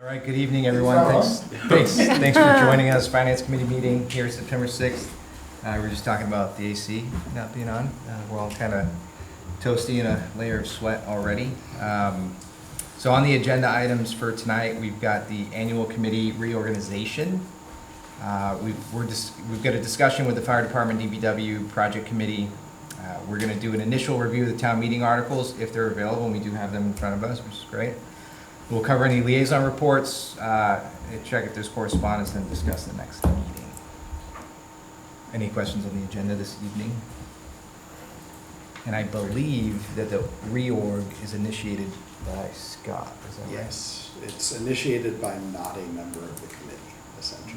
All right, good evening, everyone. Thanks for joining us. Finance Committee meeting here September 6th. We were just talking about the AC not being on. We're all kind of toasty in a layer of sweat already. So on the agenda items for tonight, we've got the annual committee reorganization. We've got a discussion with the fire department, DPW project committee. We're going to do an initial review of the town meeting articles if they're available, and we do have them in front of us, which is great. We'll cover any liaison reports, check if there's correspondence, and discuss the next meeting. Any questions on the agenda this evening? And I believe that the reorg is initiated by Scott, is that right? Yes, it's initiated by not a member of the committee, essentially.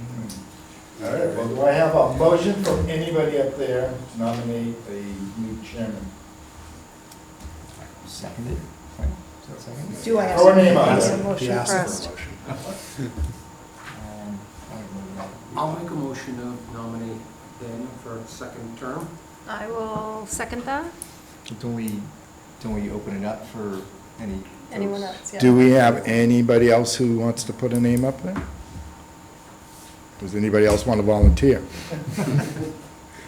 All right, well, do I have a motion from anybody up there to nominate a new chairman? Seconded, right? Is that seconded? Do I have Throw a name out a there. motion He asked first? for a motion. I'll make a motion to nominate Daniel for a second term. I will second that. Don't we open it up for Anyone else? Yeah. Do we have anybody else who wants to put a name up there? Does anybody else want to volunteer?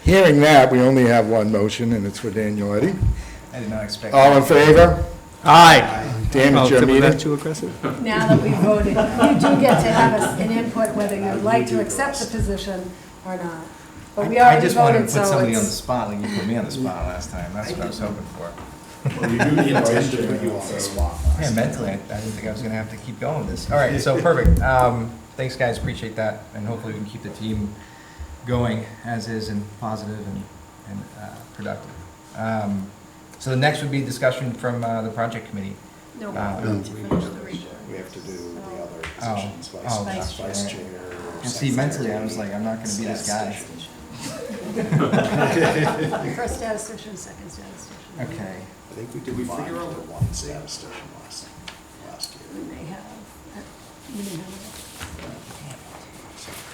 Hearing that, we only have one motion, and it's for Daniel Eddy. I did not expect. All in favor? Aye. Dan, it's your meeting. Too aggressive? Now that we've voted, you do get to have an input whether you'd like to accept the position or not. But we I already just wanted to voted, put so somebody on the it's, spot, like you put me on the spot last time. That's what I was hoping for. Well, you do need to put you on the spot. Yeah, mentally, I didn't think I was gonna have to keep going with this. All right, so perfect. Thanks, guys, appreciate that, and hopefully we can keep the team going as is and positive and productive. So the next would be discussion from the project committee. No, Uh, we need to finish the research. We have to do the other Oh, positions, oh, vice chair. And see, mentally, I was like, I'm not gonna be this guy. first statistician, second statistician. Okay, I think we Did we combined figure to out- one statistician last We year. may have, we may have.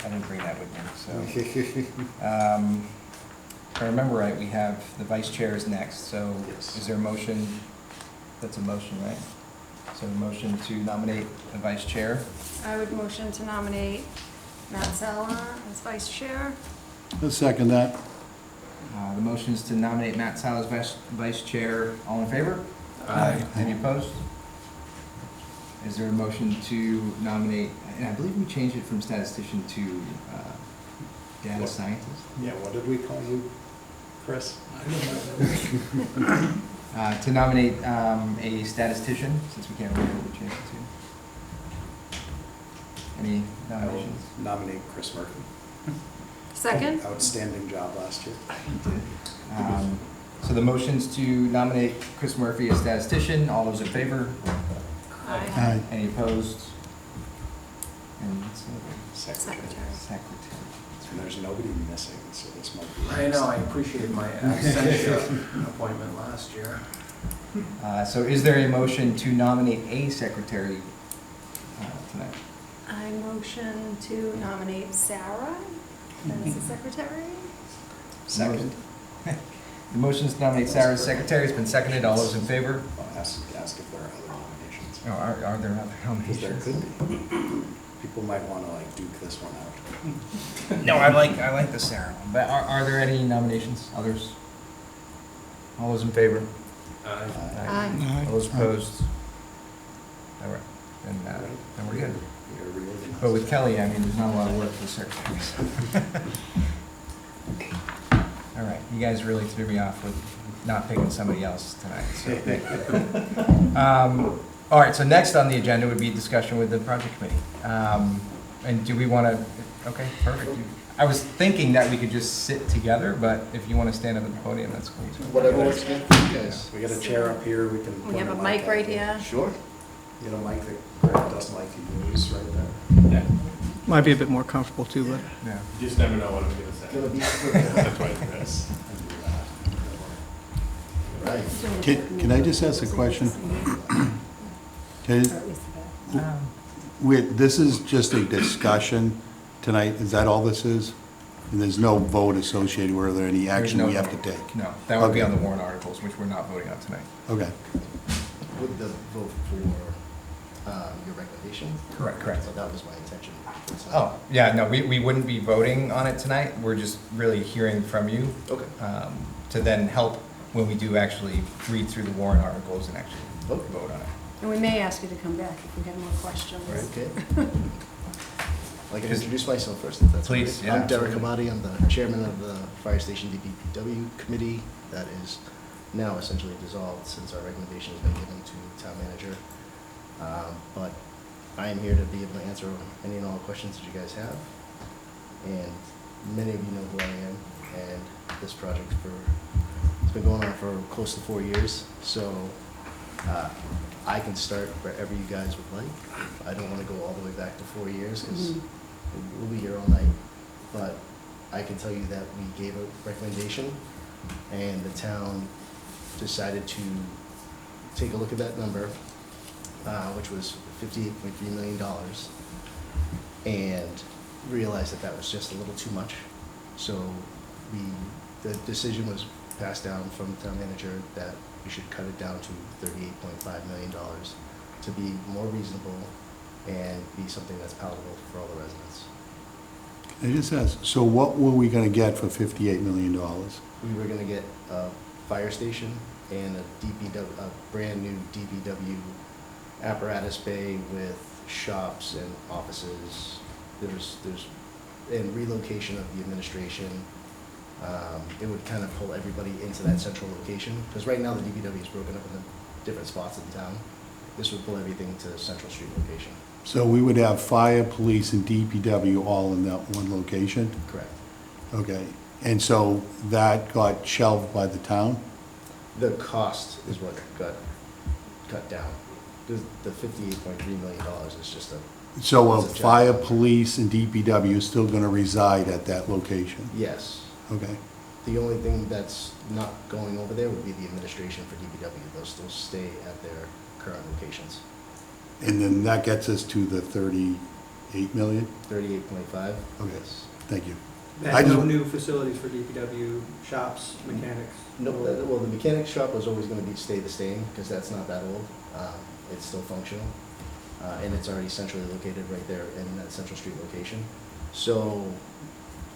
I didn't bring that with me, so. If I remember right, we have the vice chair is next, so Yes. is there a motion? That's a motion, right? So a motion to nominate a vice chair. I would motion to nominate Matt Sala as vice chair. I'll second that. The motion is to nominate Matt Sal as vice chair. All in favor? Aye. Any opposed? Is there a motion to nominate, and I believe we changed it from statistician to data What? scientist? Yeah, what did we call you, Chris? To nominate a statistician, since we can't remember what we changed it to. Any I will nominations? nominate Chris Murphy. Second? Outstanding job last year. So the motion's to nominate Chris Murphy as statistician. All those in favor? Aye. Aye. Any opposed? And what's the other? Secretary. Secretary. And there's nobody missing, so this might be. I know, I appreciate my absentia appointment last year. So is there a motion to nominate a secretary tonight? I motion to nominate Sarah as the secretary. Second. The motion is to nominate Sarah as secretary. It's been seconded. All those in favor? I'll ask if there are other nominations. Oh, are there other Because there nominations? could be. People might want to like duke this one out. No, I like the Sarah one. But are there any nominations? Others? All those in favor? Aye. All those opposed? All right. Then we're good. We are reorganized. But with Kelly, I mean, there's not a lot of work for the secretary. All right, you guys really threw me off with not picking somebody else tonight, so thank you. All right, so next on the agenda would be discussion with the project committee. And do we want to, okay, perfect. I was thinking that we could just sit together, but if you want to stand up at the podium, that's cool too. Whatever works good for you guys. We got a chair up here, we can. We point have a mic mic at right you. here. Sure. You know, mic that Greg doesn't like to use right there. Might be a bit more comfortable too, but Yeah. You just never know what I'm gonna say. Gonna be That's why it's Chris. Right. Can I just ask a question? Okay, this is just a discussion tonight, is that all this is? And there's no vote associated, were there any action There's we no have to vote. take? No, that would be Okay. on the warrant articles, which we're not voting on tonight. Okay. With the vote for your recommendation? Correct. So that was my intention. Oh, yeah, no, we wouldn't be voting on it tonight. We're just really hearing from you. Okay. To then help when we do actually read through the warrant articles and actually Okay. vote on it. And we may ask you to come back if we have more questions. Okay. I'd like to introduce myself first, if that's okay. Please, yeah, I'm Derek absolutely. Amati, I'm the chairman of the Fire Station DPW committee that is now essentially dissolved since our recommendation has been given to town manager. But I am here to be able to answer any and all questions that you guys have. And many of you know who I am, and this project it's been going on for close to 4 years, so I can start wherever you guys would like. I don't want to go all the way back to 4 years, because we'll be here all night. But I can tell you that we gave a recommendation, and the town decided to take a look at that number, which was $58.3 million, and realized that that was just a little too much. So the decision was passed down from the town manager that we should cut it down to $38.5 million to be more reasonable and be something that's palatable for all the residents. I just asked, so what were we gonna get for $58 million? We were gonna get a fire station and a brand-new DPW apparatus bay with shops and offices. And relocation of the administration. It would kind of pull everybody into that central location, because right now the DPW is broken up into different spots in town. This would pull everything to Central Street location. So we would have fire, police, and DPW all in that one location? Correct. Okay, and so that got shelved by the town? The cost is what got cut down. The $58.3 million is just a, So It's a fire, check. police, and DPW is still gonna reside at that location? yes. Okay, The only thing that's not going over there would be the administration for DPW. They'll still stay at their current locations. and then that gets us to the 38 million? 38.5. Okay. Yes. Thank you. I And no just- new facilities for DPW, shops, mechanics? No, well, the mechanic shop was always gonna stay the same, because that's not that old. It's still functional, and it's already centrally located right there in that Central Street location. So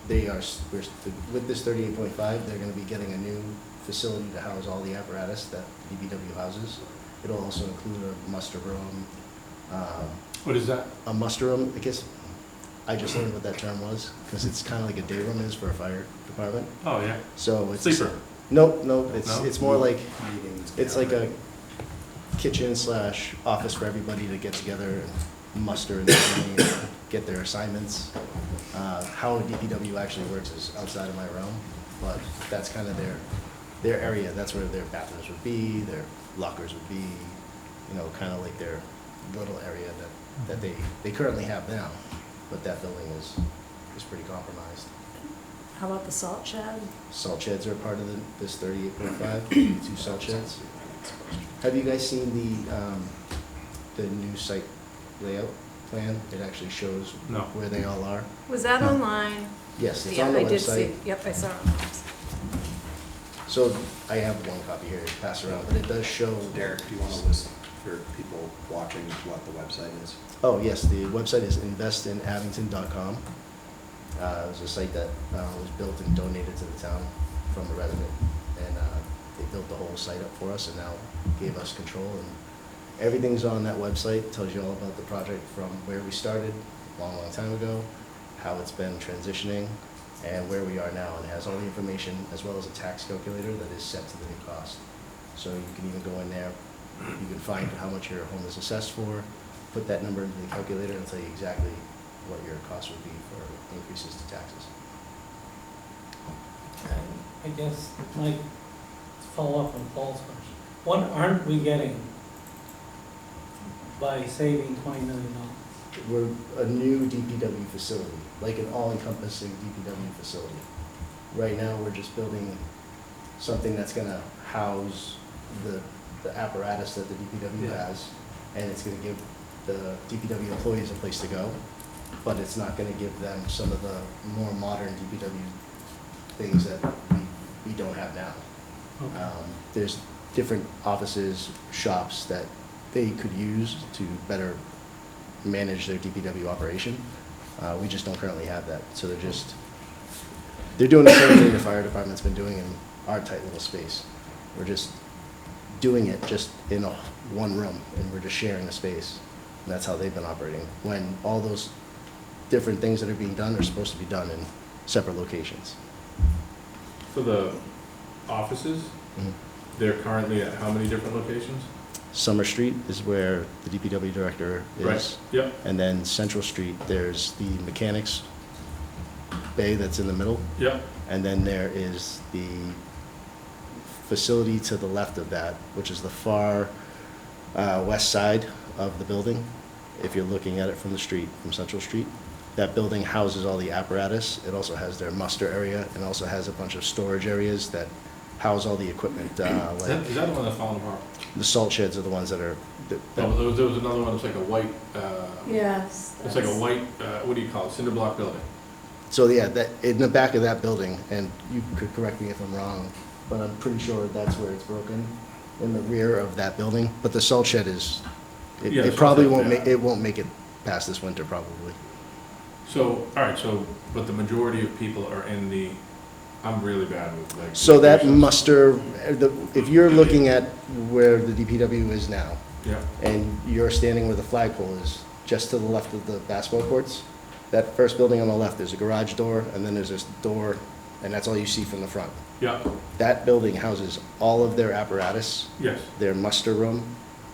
with this 38.5, they're gonna be getting a new facility to house all the apparatus that DPW houses. It'll also include a muster room, What is that? a muster room, I guess, I just learned what that term was, because it's kind of like a day room is for a fire department. Oh, yeah. So it's. Sleeper. No, No? it's more like, it's like a kitchen / office for everybody to get together and muster and get their assignments. How DPW actually works is outside of my realm, but that's kind of their area. That's where their bathrooms would be, their lockers would be, kind of like their little area that they currently have now. But that building is pretty compromised. How about the salt shed? Salt sheds are part of this 38.5, 2 salt sheds. Have you guys seen the new site layout plan? It actually shows No. where they all are. Was that online? Yes, it's Yeah, on the I did website. see, yep, I saw it. So I have one copy here to pass around, but it does show. Derek, do you want to list for people watching what the website is? Oh, yes, the website is investinabington.com. It was a site that was built and donated to the town from a resident. And they built the whole site up for us and now gave us control. And everything's on that website, tells you all about the project from where we started a long, long time ago, how it's been transitioning, and where we are now. And it has all the information as well as a tax calculator that is set to the new cost. So you can even go in there, you can find how much your home is assessed for, put that number into the calculator and tell you exactly what your cost would be for increases to taxes. I guess, Mike, to follow up on Paul's question, what aren't we getting by saving $20 million? We're a new DPW facility, like an all-encompassing DPW facility. Right now, we're just building something that's gonna house the apparatus that the DPW has, and it's gonna give the DPW employees a place to go, but it's not gonna give them some of the more modern DPW things that we don't have now. There's different offices, shops that they could use to better manage their DPW operation. We just don't currently have that, so they're doing the same thing the fire department's been doing in our tight little space. We're just doing it just in one room, and we're just sharing the space. And that's how they've been operating, when all those different things that are being done are supposed to be done in separate locations. For the offices, Mhm. they're currently at how many different locations? Summer Street is where the DPW director is. Right, yep, And then Central Street, there's the mechanics bay that's in the middle. yep, And then there is the facility to the left of that, which is the far west side of the building. If you're looking at it from the street, from Central Street, that building houses all the apparatus. It also has their muster area, and also has a bunch of storage areas that house all the equipment, Is that like is that the one that's falling apart? the salt sheds are the ones that are, No, but there was another one that's like a white, Yes. it's like a white, what do you call it, cinder block building? so yeah, that, in the back of that building, and you could correct me if I'm wrong, but I'm pretty sure that's where it's broken, in the rear of that building. But the salt shed is, Yeah, it salt probably shed, won't yeah. make, it won't make it past this winter, probably. So, all right, so, but the majority of people are in the, I'm really bad with like. So that locations. muster, if you're looking at where the DPW is now, Yeah, and you're standing where the flagpole is, just to the left of the basketball courts, that first building on the left, there's a garage door, and then there's this door, and that's all you see from the front. yeah, That building houses all of their apparatus, yes, their muster room,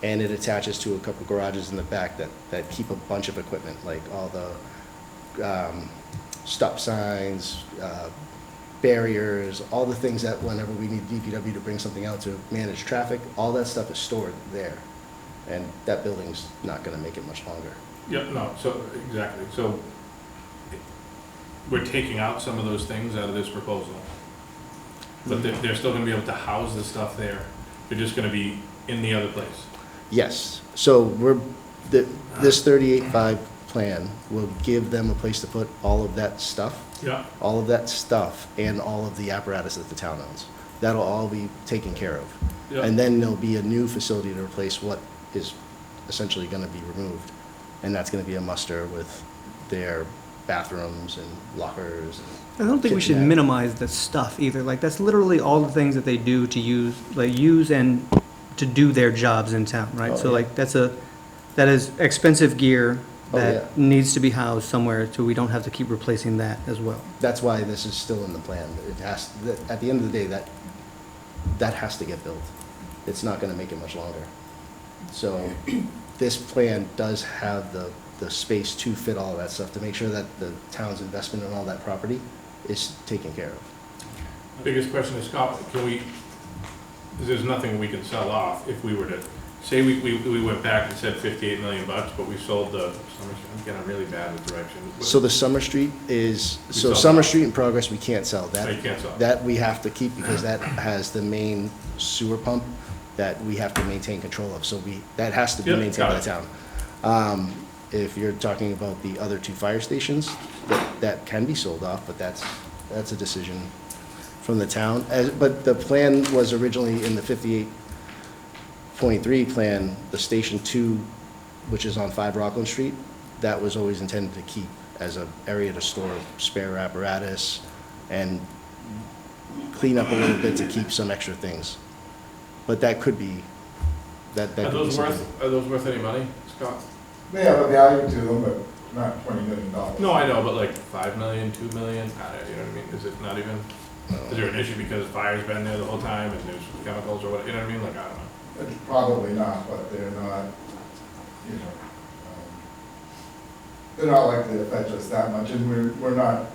and it attaches to a couple garages in the back that keep a bunch of equipment, like all the stop signs, barriers, all the things that whenever we need DPW to bring something out to manage traffic, all that stuff is stored there. And that building's not gonna make it much longer. yeah, no, so, exactly, so we're taking out some of those things out of this proposal. But they're still gonna be able to house the stuff there, they're just gonna be in the other place. Yes, so this 38.5 plan will give them a place to put all of that stuff. Yeah, All of that stuff and all of the apparatus that the town owns. That'll all be taken care of. yeah. And then there'll be a new facility to replace what is essentially gonna be removed. And that's gonna be a muster with their bathrooms and lockers. I don't think we should Kitchenette. minimize the stuff either. Like, that's literally all the things that they do to use and to do their jobs in town, right? Oh, So yeah. like, that is expensive gear Oh, that yeah. needs to be housed somewhere, so we don't have to keep replacing that as well. That's why this is still in the plan. It has, at the end of the day, that has to get built. It's not gonna make it much longer. So this plan does have the space to fit all of that stuff, to make sure that the town's investment in all that property is taken care of. Biggest question is, Scott, can we, there's nothing we can sell off if we were to, say we went back and said 58 million bucks, but we sold the, I'm getting really bad with directions. So the Summer Street is, We so sell Summer that. Street in progress, we can't sell. No, you That, can't sell. that we have to keep because that has the main sewer pump that we have to maintain control of. So that has to be Yep, maintained by got the town. If you're talking about the other two fire stations, that can be sold off, but that's a decision from the town. But the plan was originally in the 58.3 plan, the Station 2, which is on 5 Rockland Street, that was always intended to keep as an area to store spare apparatus and clean up a little bit to keep some extra things. But that could be, that Are could be those something. are those worth any money, Scott? They have a value to them, but not $20 million. No, I know, but like 5 million, 2 million, you know what I mean? Is it not even, is there an issue because fire's been there the whole time and there's chemicals or what, you know what I mean? Like, I don't know. Probably not, but they're not, you know, they're not likely to fetch us that much, and we're not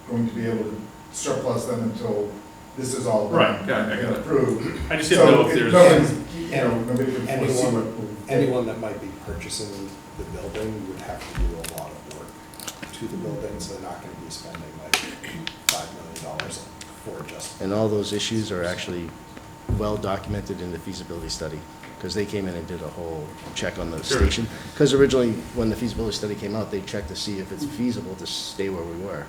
going to be able to surplus them until this is all done. Right, got it, I got and it. approved. I just didn't know if So there's. nobody's, you know, nobody can foresee what. Anyone that might be purchasing the building would have to do a lot of work to the building, so they're not gonna be spending like $5 million for just. And all those issues are actually well documented in the feasibility study, because they came in and did a whole check on the Sure. station. Because originally, when the feasibility study came out, they checked to see if it's feasible to stay where we were.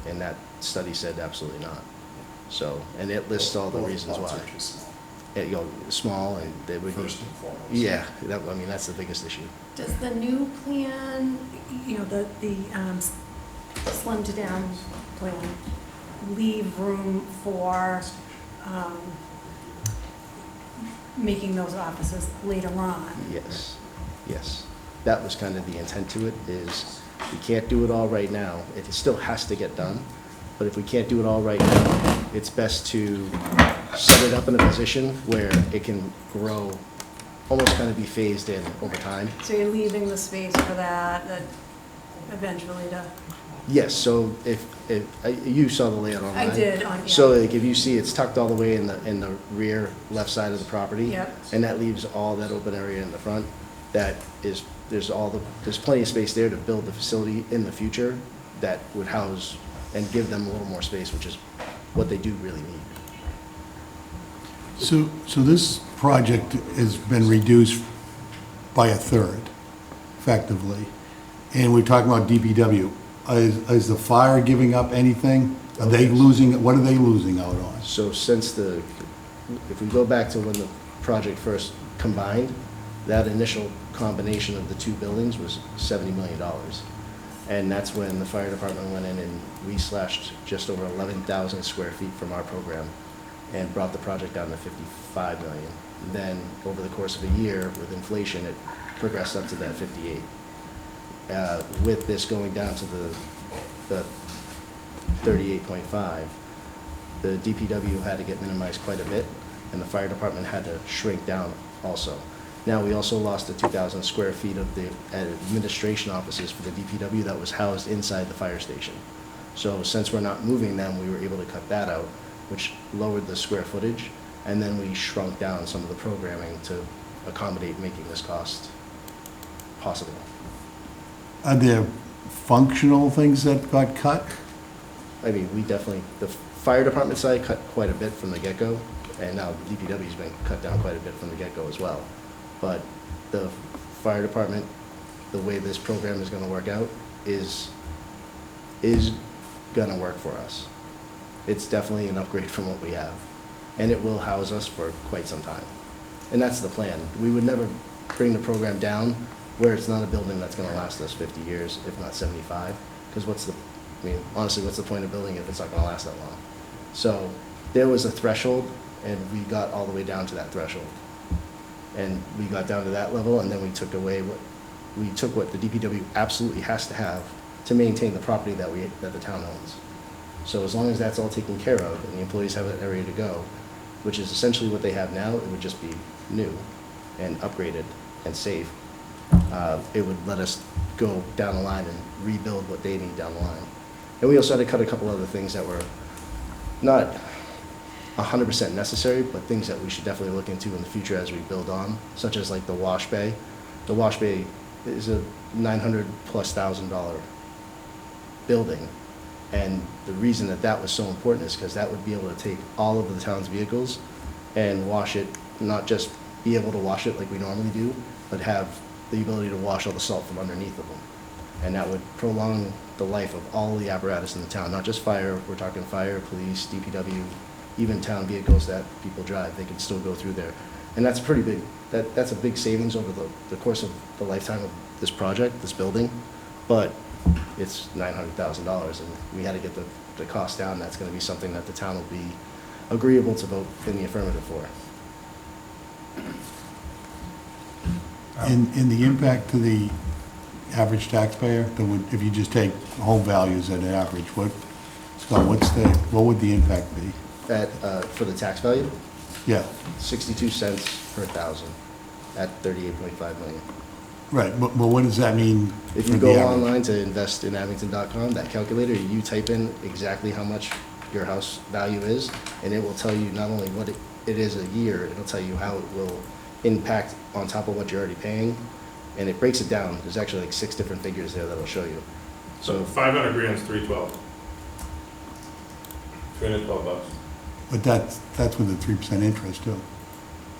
And that study said absolutely not. So, and it lists all the reasons Lots why. are too small. small, and they would need. First and foremost. Yeah, I mean, that's the biggest issue. Does the new plan, the slimmed down plan, leave room for making those offices later on? Yes, yes. That was kind of the intent to it, is we can't do it all right now. It still has to get done, but if we can't do it all right now, it's best to set it up in a position where it can grow, almost kind of be phased in over time. So you're leaving the space for that eventually to, Yes, so if you saw the layout online. I did on, yeah. So like if you see, it's tucked all the way in the rear left side of the property. Yep. And that leaves all that open area in the front. That is, there's plenty of space there to build the facility in the future that would house and give them a little more space, which is what they do really need. So this project has been reduced by a third, effectively, and we're talking about DPW. Is the fire giving up anything? Are they losing, what are they losing out on? So if we go back to when the project first combined, that initial combination of the two buildings was $70 million. And that's when the fire department went in and we slashed just over 11,000 square feet from our program and brought the project down to 55 million. Then, over the course of a year, with inflation, it progressed up to that 58. With this going down to the 38.5, the DPW had to get minimized quite a bit, and the fire department had to shrink down also. Now, we also lost the 2,000 square feet of the administration offices for the DPW that was housed inside the fire station. So since we're not moving them, we were able to cut that out, which lowered the square footage, and then we shrunk down some of the programming to accommodate making this cost possible. Are there functional things that got cut? I mean, the fire department side cut quite a bit from the get-go, and now the DPW's been cut down quite a bit from the get-go as well. But the fire department, the way this program is gonna work out is gonna work for us. It's definitely an upgrade from what we have, and it will house us for quite some time. And that's the plan. We would never bring the program down where it's not a building that's gonna last us 50 years, if not 75, because honestly, what's the point of building it if it's not gonna last that long? So there was a threshold, and we got all the way down to that threshold. And we got down to that level, and then we took what the DPW absolutely has to have to maintain the property that the town owns. So as long as that's all taken care of, and the employees have an area to go, which is essentially what they have now, it would just be new and upgraded and safe. It would let us go down the line and rebuild what they need down the line. And we also had to cut a couple other things that were not 100% necessary, but things that we should definitely look into in the future as we build on, such as like the wash bay. The wash bay is a $900,000+ building. And the reason that was so important is because that would be able to take all of the town's vehicles and wash it, not just be able to wash it like we normally do, but have the ability to wash all the salt from underneath of them. And that would prolong the life of all the apparatus in the town, not just fire. We're talking fire, police, DPW, even town vehicles that people drive, they can still go through there. And that's pretty big. That's a big savings over the course of the lifetime of this project, this building. But it's $900,000, and we had to get the cost down. That's going to be something that the town will be agreeable to vote in the affirmative for. In the impact to the average taxpayer, if you just take home values at average, what would the impact be? For the tax value, Yeah, 62 cents per thousand at 38.5 million. right, but what does that mean? If for you the go average? online to investinabington.com, that calculator, you type in exactly how much your house value is, and it will tell you not only what it is a year, it'll tell you how it will impact on top of what you're already paying, and it breaks it down. There's actually like 6 different figures there that'll show you. So 500 grand is 312. $312. But that's with the 3% interest too.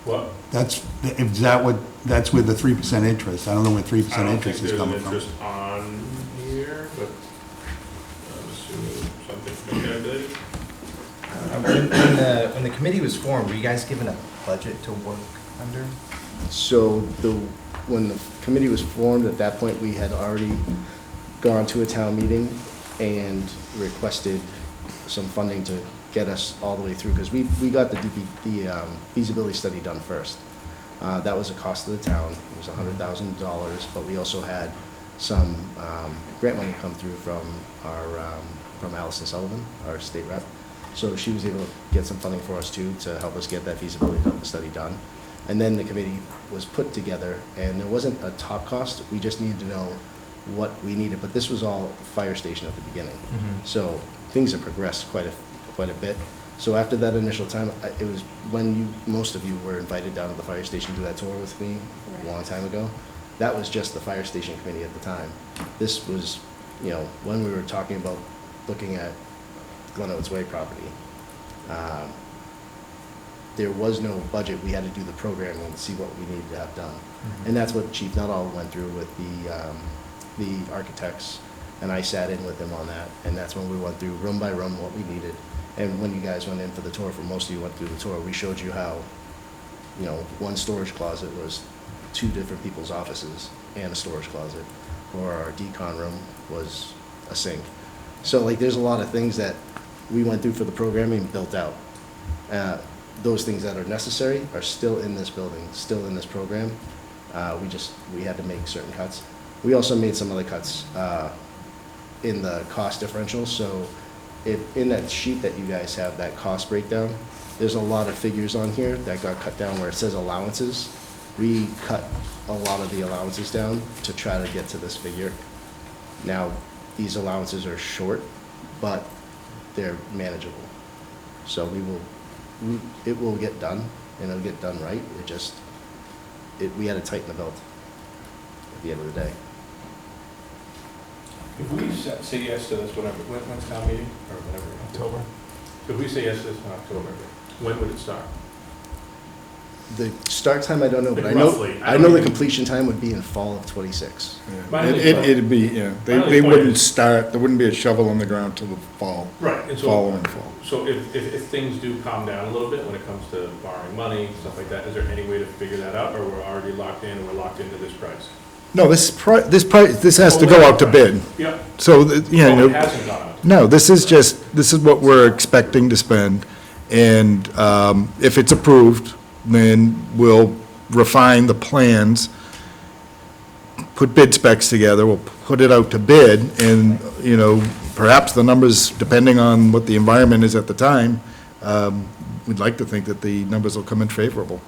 What? That's with the 3% interest. I don't know where 3% interest is coming I from. don't think there's an interest on here, but I'm assuming something calculated. I When the committee was formed, were you guys given a budget to work under? So when the committee was formed, at that point, we had already gone to a town meeting and requested some funding to get us all the way through, because we got the feasibility study done first. That was a cost to the town, it was $100,000, but we also had some grant money come through from Allison Sullivan, our state rep. So she was able to get some funding for us too, to help us get that feasibility study done. And then the committee was put together, and there wasn't a top cost, we just needed to know what we needed, but this was all fire station at the beginning. So things have progressed quite a bit. So after that initial time, it was when most of you were invited down to the fire station to do that tour with me a long time ago. That was just the fire station committee at the time. This was, when we were talking about looking at Glen Oaks Way property. There was no budget, we had to do the programming and see what we needed to have done. And that's what Chief Nuttall went through with the architects, and I sat in with them on that, and that's when we went through room by room what we needed. And when you guys went in for the tour, for most of you went through the tour, we showed you how, one storage closet was 2 different people's offices and a storage closet, or our decon room was a sink. So there's a lot of things that we went through for the programming and built out. Those things that are necessary are still in this building, still in this program. We had to make certain cuts. We also made some other cuts in the cost differential. So in that sheet that you guys have, that cost breakdown, there's a lot of figures on here that got cut down where it says allowances. We cut a lot of the allowances down to try to get to this figure. Now, these allowances are short, but they're manageable. So it will get done, and it'll get done right. We had to tighten the belt at the end of the day. If we say yes to this, when's town meeting, or whatever? October. So if we say yes to this in October, when would it start? The start time, I don't know, but Like I know, roughly, I I don't know the even- completion time would be in fall of '26. My only It'd be, My they only point wouldn't is- start, there wouldn't be a shovel in the ground till the fall, Right, and following fall. so if things do calm down a little bit when it comes to borrowing money, stuff like that, is there any way to figure that out, or we're already locked in, and we're locked into this price? No, this has to go out to bid. Yep. So, Oh, it hasn't gone out. no, this is what we're expecting to spend. And if it's approved, then we'll refine the plans, put bid specs together, we'll put it out to bid, and, perhaps the numbers, depending on what the environment is at the time, we'd like to think that the numbers will come in favorable.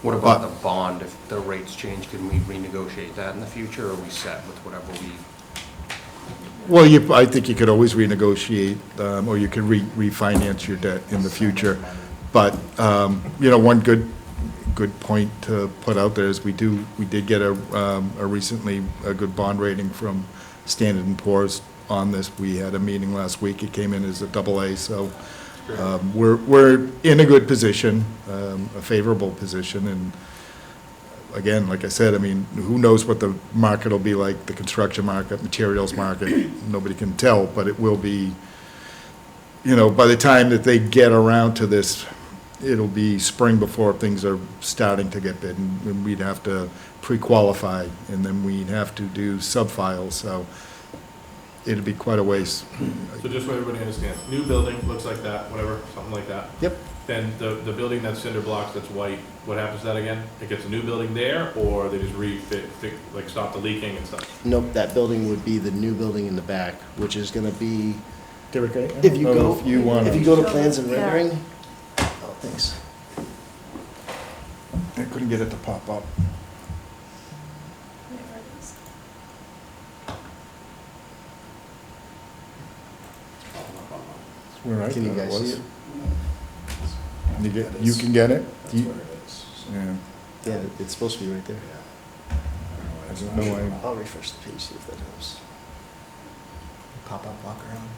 What about the bond? If the rates change, can we renegotiate that in the future, or are we set with whatever we? Well, I think you could always renegotiate, or you could refinance your debt in the future. But, one good point to put out there is we did get a recently a good bond rating from Standard & Poor's on this. We had a meeting last week. It came in as a AA, so we're in a good position, a favorable position. And again, like I said, who knows what the market will be like, the construction market, materials market, nobody can tell, but it will be, by the time that they get around to this, it'll be spring before things are starting to get bid, and we'd have to pre-qualify, and then we'd have to do sub-files, so it'd be quite a ways. So just so everybody understands, new building, looks like that, whatever, something like that. Yep. Then the building that's cinder blocks, that's white, what happens to that again? It gets a new building there, or they just stop the leaking and stuff? Nope, that building would be the new building in the back, which is gonna be, Derek, if you go, if you want if you to, go to plans and Yeah. rendering, oh, thanks. I couldn't get it to pop up. Where I Can you thought it guys see was. it? You can get it? That's You- where it is. Yeah. Yeah, it's supposed to be right there. I don't know why. I'll refresh the page, see if that helps. Pop-up walk around.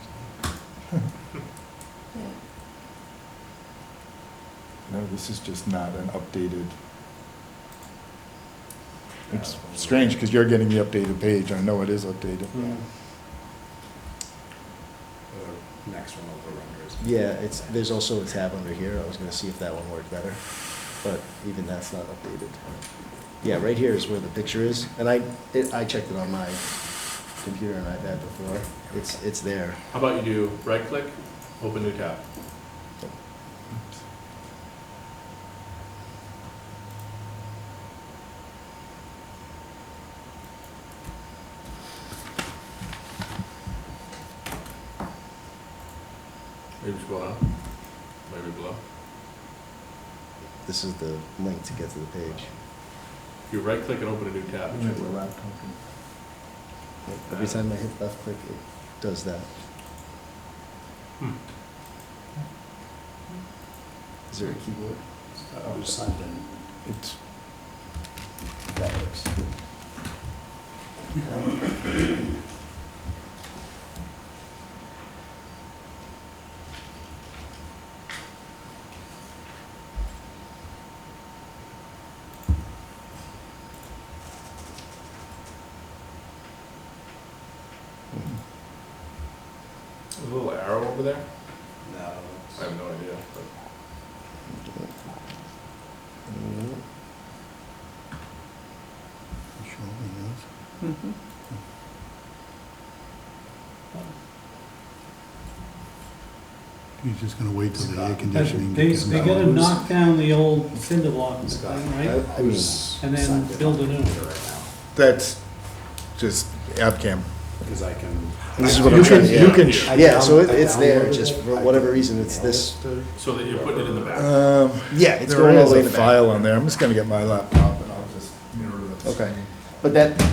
No, this is just not an updated. It's strange, because you're getting the updated page. I know it is updated. next one over renders. Yeah, there's also a tab under here. I was gonna see if that one worked better, but even that's not updated. Yeah, right here is where the picture is, and I checked it on my computer and iPad before. It's there. How about you do right click, open new tab? Maybe scroll down, maybe below. This is the link to get to the page. If you right click and open a new tab, it should work. Every time I hit left click, it does that. Hmm. Is there a keyboard? I'm just signed in. It's, That works. There's a little arrow over there. No, I have no idea. But Mhm. He's just gonna wait till the air They, conditioning. they gets gotta down. knock down the old cinder block Scott, thing, right? I mean, And then build a new one. Right now, that's just Abcam. because I can. This is what You I'm trying can, to, you yeah. can, Yeah, so I it's there, downloaded just it. for whatever reason, it's this, so that you're putting it in the back. yeah, it's there going all is the way in a the back. file on there. I'm just gonna get my laptop and I'll just mirror it. Okay. But that,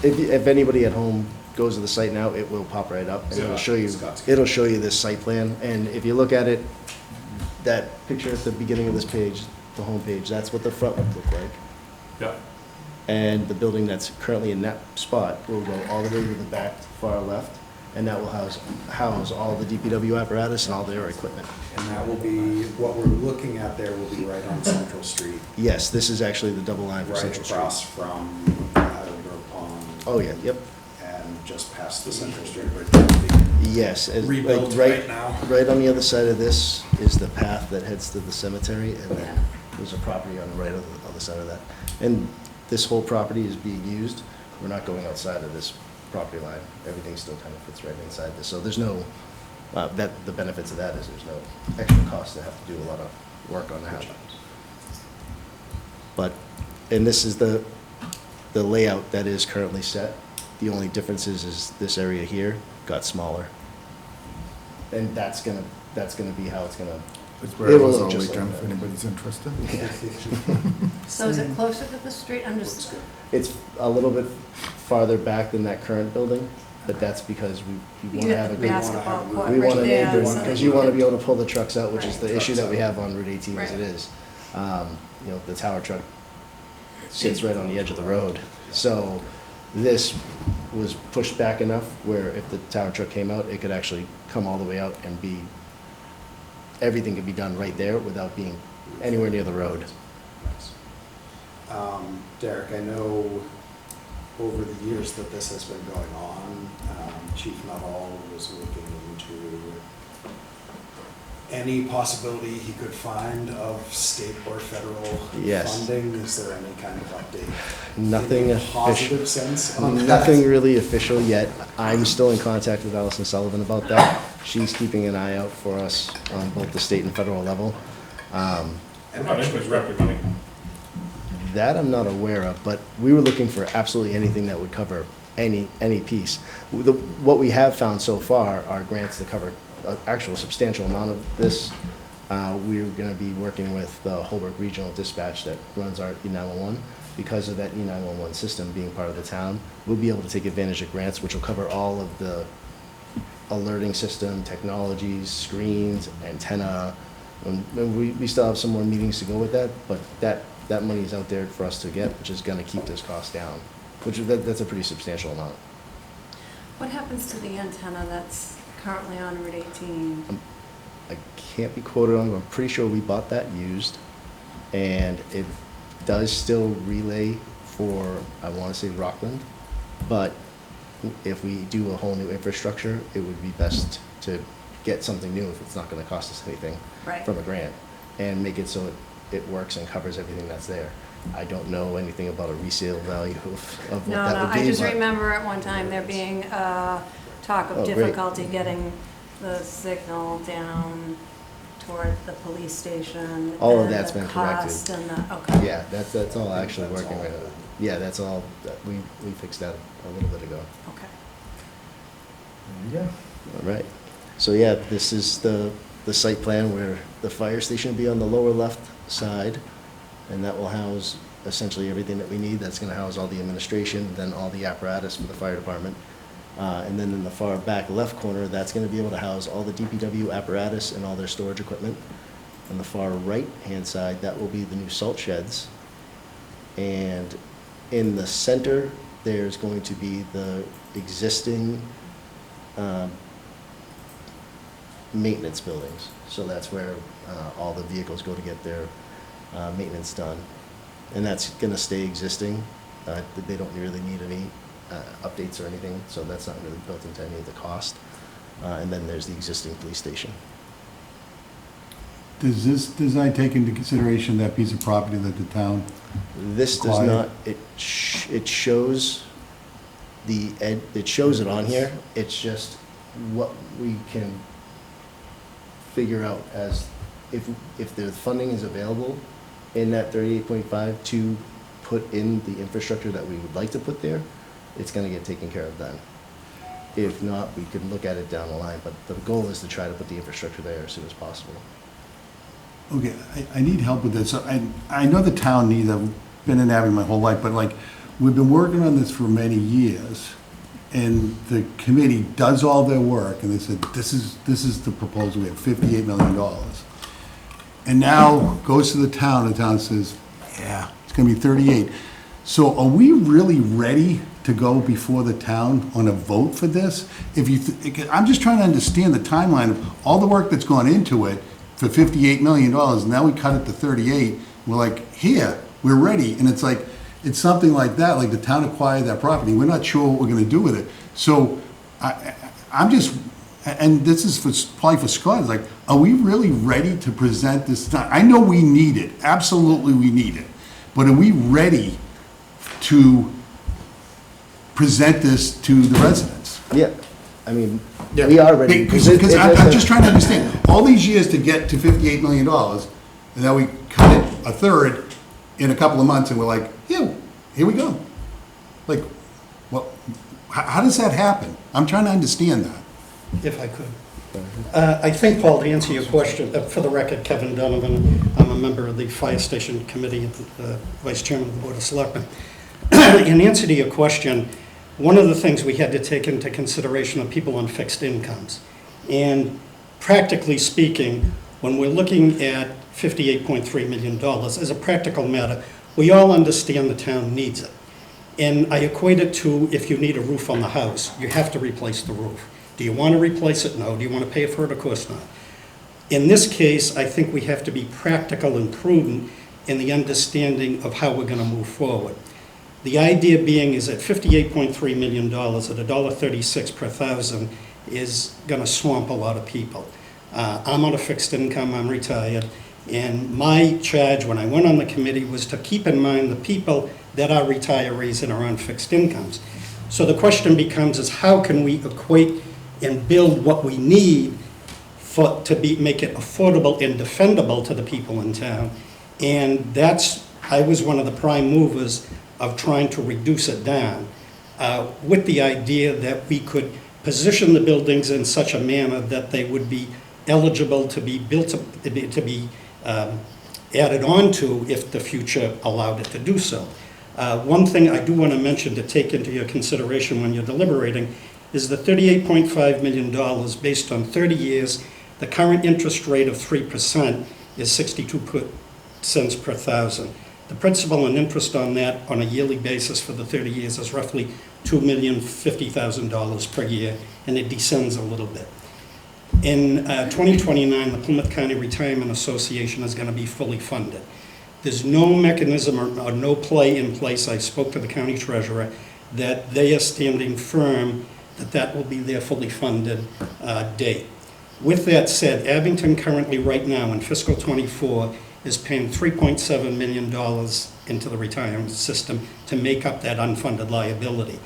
if anybody at home goes to the site now, it will pop right up, and it'll show you, this site plan, and if you look at it, that picture at the beginning of this page, the home page, that's what the front would look like. Yeah. And the building that's currently in that spot will go all the way to the back, far left, and that will house all the DPW apparatus and all their equipment. And that will be, what we're looking at there will be right on Central Street, Yes, this is actually the double line for right Central Street. across from Attleboro Pond. Oh, yeah, yep. And just past the Central Street Bridge. Being Yes, as- like, Rebuilt right now. Right on the other side of this is the path that heads to the cemetery, and then there's a property on the right of the other side of that. And this whole property is being used. We're not going outside of this property line. Everything still kind of fits right inside this. So there's no, the benefits of that is there's no extra cost to have to do a lot of work on the house. But, and this is the layout that is currently set. The only difference is this area here got smaller. And that's gonna be how it's gonna, It's where I It will was look all just weekend, like if that. anybody's interested. So is it closer to the street? I'm Looks just, good. it's a little bit farther back than that current building, but that's because we you wanna have a have the good, basketball court we want right to there. neighbor, so because that you want to can- be able to pull the trucks out, which is the Right. issue that we have on Route 18 as it Right. is. The tower truck sits right on the edge of the road. So this was pushed back enough where if the tower truck came out, it could actually come all the way out and everything could be done right there without being anywhere near the road. Nice. Derek, I know over the years that this has been going on, Chief Nuttall was looking into any possibility he could find of state or federal Yes. funding. Is there any kind of update? Nothing In a official. positive sense on that? Nothing really official yet. I'm still in contact with Allison Sullivan about that. She's keeping an eye out for us on both the state and federal level. What about English record money? That I'm not aware of, but we were looking for absolutely anything that would cover any piece. What we have found so far are grants that cover an actual substantial amount of this. We're going to be working with the Holbrook Regional Dispatch that runs our E911. Because of that E911 system being part of the town, we'll be able to take advantage of grants, which will cover all of the alerting system, technologies, screens, antenna. And we still have some more meetings to go with that, but that money is out there for us to get, which is gonna keep this cost down, that's a pretty substantial amount. What happens to the antenna that's currently on Route 18? I can't be quoted on, but I'm pretty sure we bought that used, and it does still relay for, I wanna say Rockland, but if we do a whole new infrastructure, it would be best to get something new if it's not gonna cost us anything Right. from a grant, and make it so it works and covers everything that's there. I don't know anything about a resale value of what No, that no, would be. I just but- remember at one time there being talk Oh, of great. difficulty getting the signal down toward the police station. All of and that's the been corrected. cost and the, okay. Yeah, that's all actually That's working all. right now. Yeah, that's all, we fixed that a little bit ago. Okay. All right. So yeah, this is the site plan where the fire station will be on the lower left side, and that will house essentially everything that we need. That's gonna house all the administration, then all the apparatus for the fire department. And then in the far back left corner, that's gonna be able to house all the DPW apparatus and all their storage equipment. On the far right-hand side, that will be the new salt sheds. And in the center, there's going to be the existing maintenance buildings. So that's where all the vehicles go to get their maintenance done. And that's gonna stay existing. They don't really need any updates or anything, so that's not really built into any of the cost. And then there's the existing police station. Does this design take into consideration that piece of property that the town, This does Quiet. not, it shows it shows it on here. It's just what we can figure out as, if the funding is available in that 38.5 to put in the infrastructure that we would like to put there, it's gonna get taken care of then. If not, we could look at it down the line, but the goal is to try to put the infrastructure there as soon as possible. okay, I need help with this. So I know the town needs, I've been in Abington my whole life, but like, we've been working on this for many years, and the committee does all their work, and they said, this is the proposal, we have $58 million. And now goes to the town says, yeah, it's gonna be 38. So are we really ready to go before the town on a vote for this? If you, I'm just trying to understand the timeline of all the work that's gone into it for $58 million, now we cut it to 38, we're like, here, we're ready, and it's like, it's something like that, like the town acquired that property, we're not sure what we're gonna do with it. So, I'm just, and this is probably for Scott, it's like, are we really ready to present this? I know we need it, absolutely we need it, but are we ready to present this to the residents? Yeah, I mean, we are ready. Because I'm just trying to understand, all these years to get to $58 million, and now we cut it a third in a couple of months, and we're like, yeah, here we go. Like, well, how does that happen? I'm trying to understand that. If I could. I think, Paul, to answer your question, for the record, Kevin Donovan, I'm a member of the Fire Station Committee, Vice Chairman of the Board of Selectmen. In answer to your question, one of the things we had to take into consideration are people on fixed incomes. And practically speaking, when we're looking at $58.3 million, as a practical matter, we all understand the town needs it. And I equate it to if you need a roof on the house, you have to replace the roof. Do you want to replace it? No. Do you want to pay for it? Of course not. In this case, I think we have to be practical and prudent in the understanding of how we're going to move forward. The idea being is that $58.3 million at $1.36 per thousand is going to swamp a lot of people. I'm on a fixed income, I'm retired, and my charge when I went on the committee was to keep in mind the people that are retirees and are on fixed incomes. So the question becomes is how can we equate and build what we need make it affordable and defendable to the people in town. And I was one of the prime movers of trying to reduce it down with the idea that we could position the buildings in such a manner that they would be eligible to be built, to be added on to if the future allowed it to do so. One thing I do want to mention to take into your consideration when you're deliberating is the $38.5 million based on 30 years. The current interest rate of 3% is 62 cents per thousand. The principal and interest on that on a yearly basis for the 30 years is roughly $2,050,000 per year, and it descends a little bit. In 2029, the Plymouth County Retirement Association is going to be fully funded. There's no mechanism or no play in place, I spoke to the county treasurer, that they are standing firm that that will be their fully funded date. With that said, Abington currently, right now, in fiscal '24, is paying $3.7 million into the retirement system to make up that unfunded liability.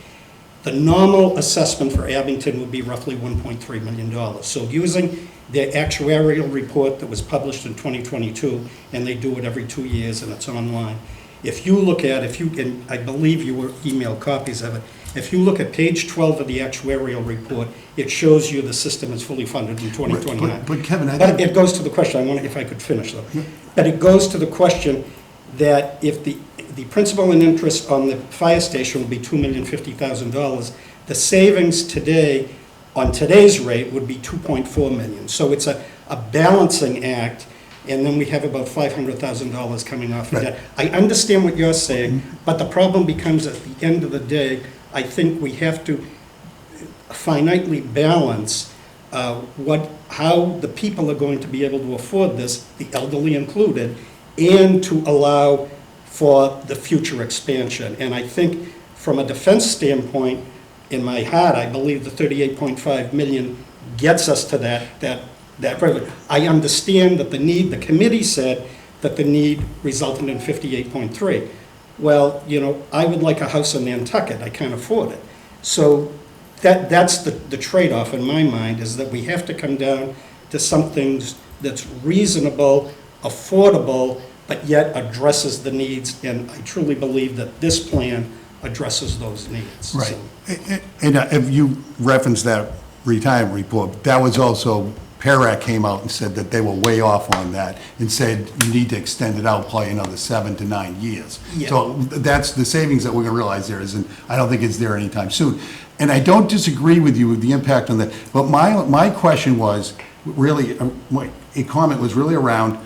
The normal assessment for Abington would be roughly $1.3 million. So using their actuarial report that was published in 2022, and they do it every 2 years, and it's online. If you look at, and I believe you were emailed copies of it, if you look at page 12 of the actuarial report, it shows you the system is fully funded in 2029. But Kevin, I But think, it goes to the question, I wonder if I could finish though. But it goes to the question that if the principal and interest on the fire station will be $2,050,000, the savings today, on today's rate, would be $2.4 million. So it's a balancing act, and then we have about $500,000 coming off of that. I understand what you're saying, but the problem becomes at the end of the day, I think we have to finitely balance how the people are going to be able to afford this, the elderly included, and to allow for the future expansion. And I think from a defense standpoint, in my heart, I believe the 38.5 million gets us to that revenue. I understand that the committee said that the need resulted in 58.3. Well, I would like a house in Nantucket, I can't afford it. So that's the trade-off in my mind, is that we have to come down to something that's reasonable, affordable, but yet addresses the needs, and I truly believe that this plan addresses those needs. right. So- And if you referenced that retirement report, that was also, PERAC came out and said that they were way off on that, and said you need to extend it out probably another 7 to 9 years. Yeah. So that's the savings that we're gonna realize there isn't, I don't think it's there anytime soon. And I don't disagree with you with the impact on that, but my question was, really, a comment was really around,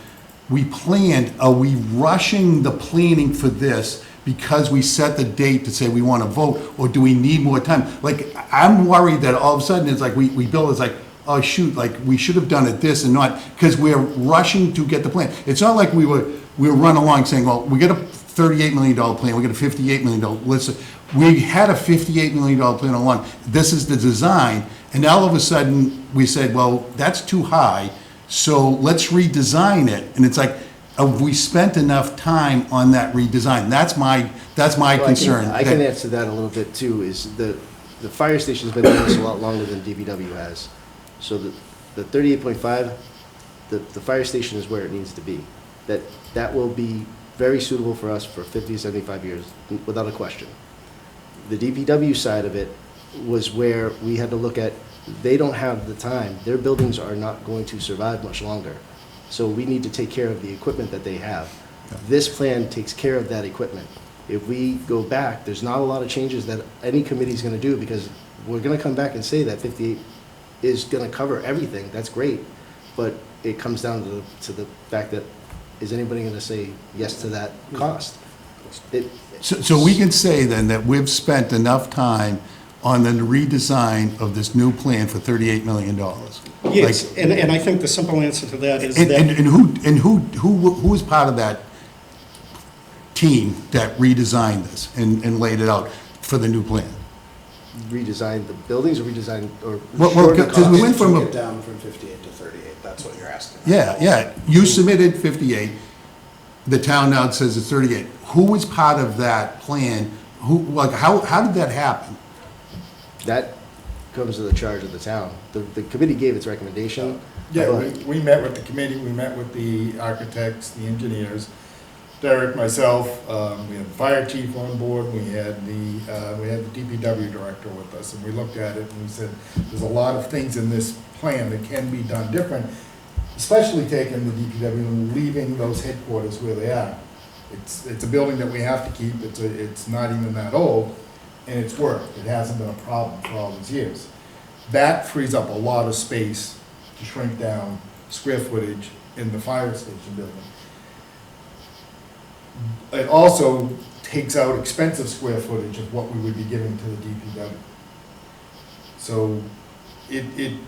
are we rushing the planning for this because we set the date to say we want to vote, or do we need more time? Like, I'm worried that all of a sudden, it's like, we build, it's like, oh, shoot, like, we should have done it this and not, because we're rushing to get the plan. It's not like we were run along saying, well, we get a $38 million plan, we get a $58 million, we had a $58 million plan all along. This is the design, and now all of a sudden, we said, well, that's too high, so let's redesign it. And it's like, have we spent enough time on that redesign? That's my Well, concern. I can answer that a little bit too, is the fire station's been doing this a lot longer than DPW has. So the 38.5, the fire station is where it needs to be. That will be very suitable for us for 50, 75 years, without a question. The DPW side of it was where we had to look at, they don't have the time. Their buildings are not going to survive much longer. So we need to take care of the equipment that they have. This plan takes care of that equipment. If we go back, there's not a lot of changes that any committee's gonna do, because we're gonna come back and say that 58 is gonna cover everything, that's great. But it comes down to the fact that, is anybody gonna say yes to that cost? So we can say then that we've spent enough time on the redesign of this new plan for $38 million. Yes, and I think the simple answer to that is And that, who was part of that team that redesigned this and laid it out for the new plan? Redesign the buildings, or redesign, or Well, shorten the 'cause we cost? went from Took a- it down from 58 to 38, that's what you're asking. Yeah, you submitted 58, the town now says it's 38. Who was part of that plan? How did that happen? That comes to the charge of the town. The committee gave its recommendation. Yeah, but- we met with the committee, we met with the architects, the engineers, Derek, myself, we had the fire chief on board, we had the DPW director with us, and we looked at it and we said, there's a lot of things in this plan that can be done different, especially taking the DPW and leaving those headquarters where they are. It's a building that we have to keep, it's not even that old, and it's worked, it hasn't been a problem for all these years. That frees up a lot of space to shrink down square footage in the fire station building. It also takes out expensive square footage of what we would be giving to the DPW. So it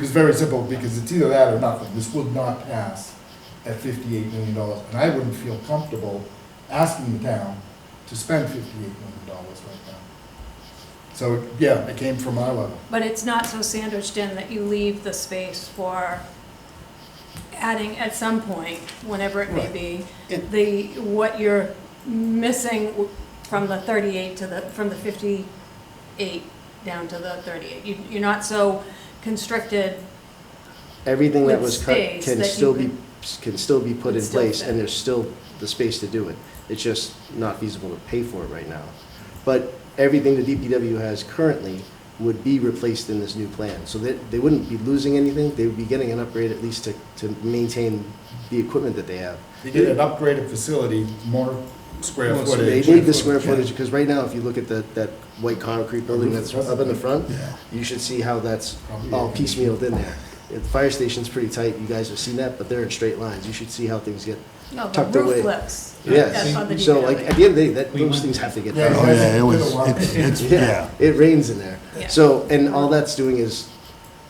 was very simple, because it's either that or nothing. This would not pass at $58 million. And I wouldn't feel comfortable asking the town to spend $58 million right now. So, yeah, it came from our level. But it's not so sandwiched in that you leave the space for adding at some point, whenever it may Right. be, It- what you're missing from the 38 to from the 58 down to the 38. You're not so constricted. Everything that With was cut space that can you still be put could in still place, fit. and there's still the space to do it. It's just not feasible to pay for it right now. But everything the DPW has currently would be replaced in this new plan. So they wouldn't be losing anything, they would be getting an upgrade at least to maintain the equipment that they have. They get an upgraded facility, more square So they footage. need the square footage, because right now, if you look at that white concrete building that's up in the front, Yeah. you should see how that's all piecemealed in there. The fire station's pretty tight, you guys have seen that, but they're in straight lines. You should see how things get No, the tucked away. roof flips. Yes, That's on the so like, at the end of the day, We those went- things have to get Yeah, done. Oh, yeah, it was, it's, yeah. It rains in there. Yeah. So, and all that's doing is,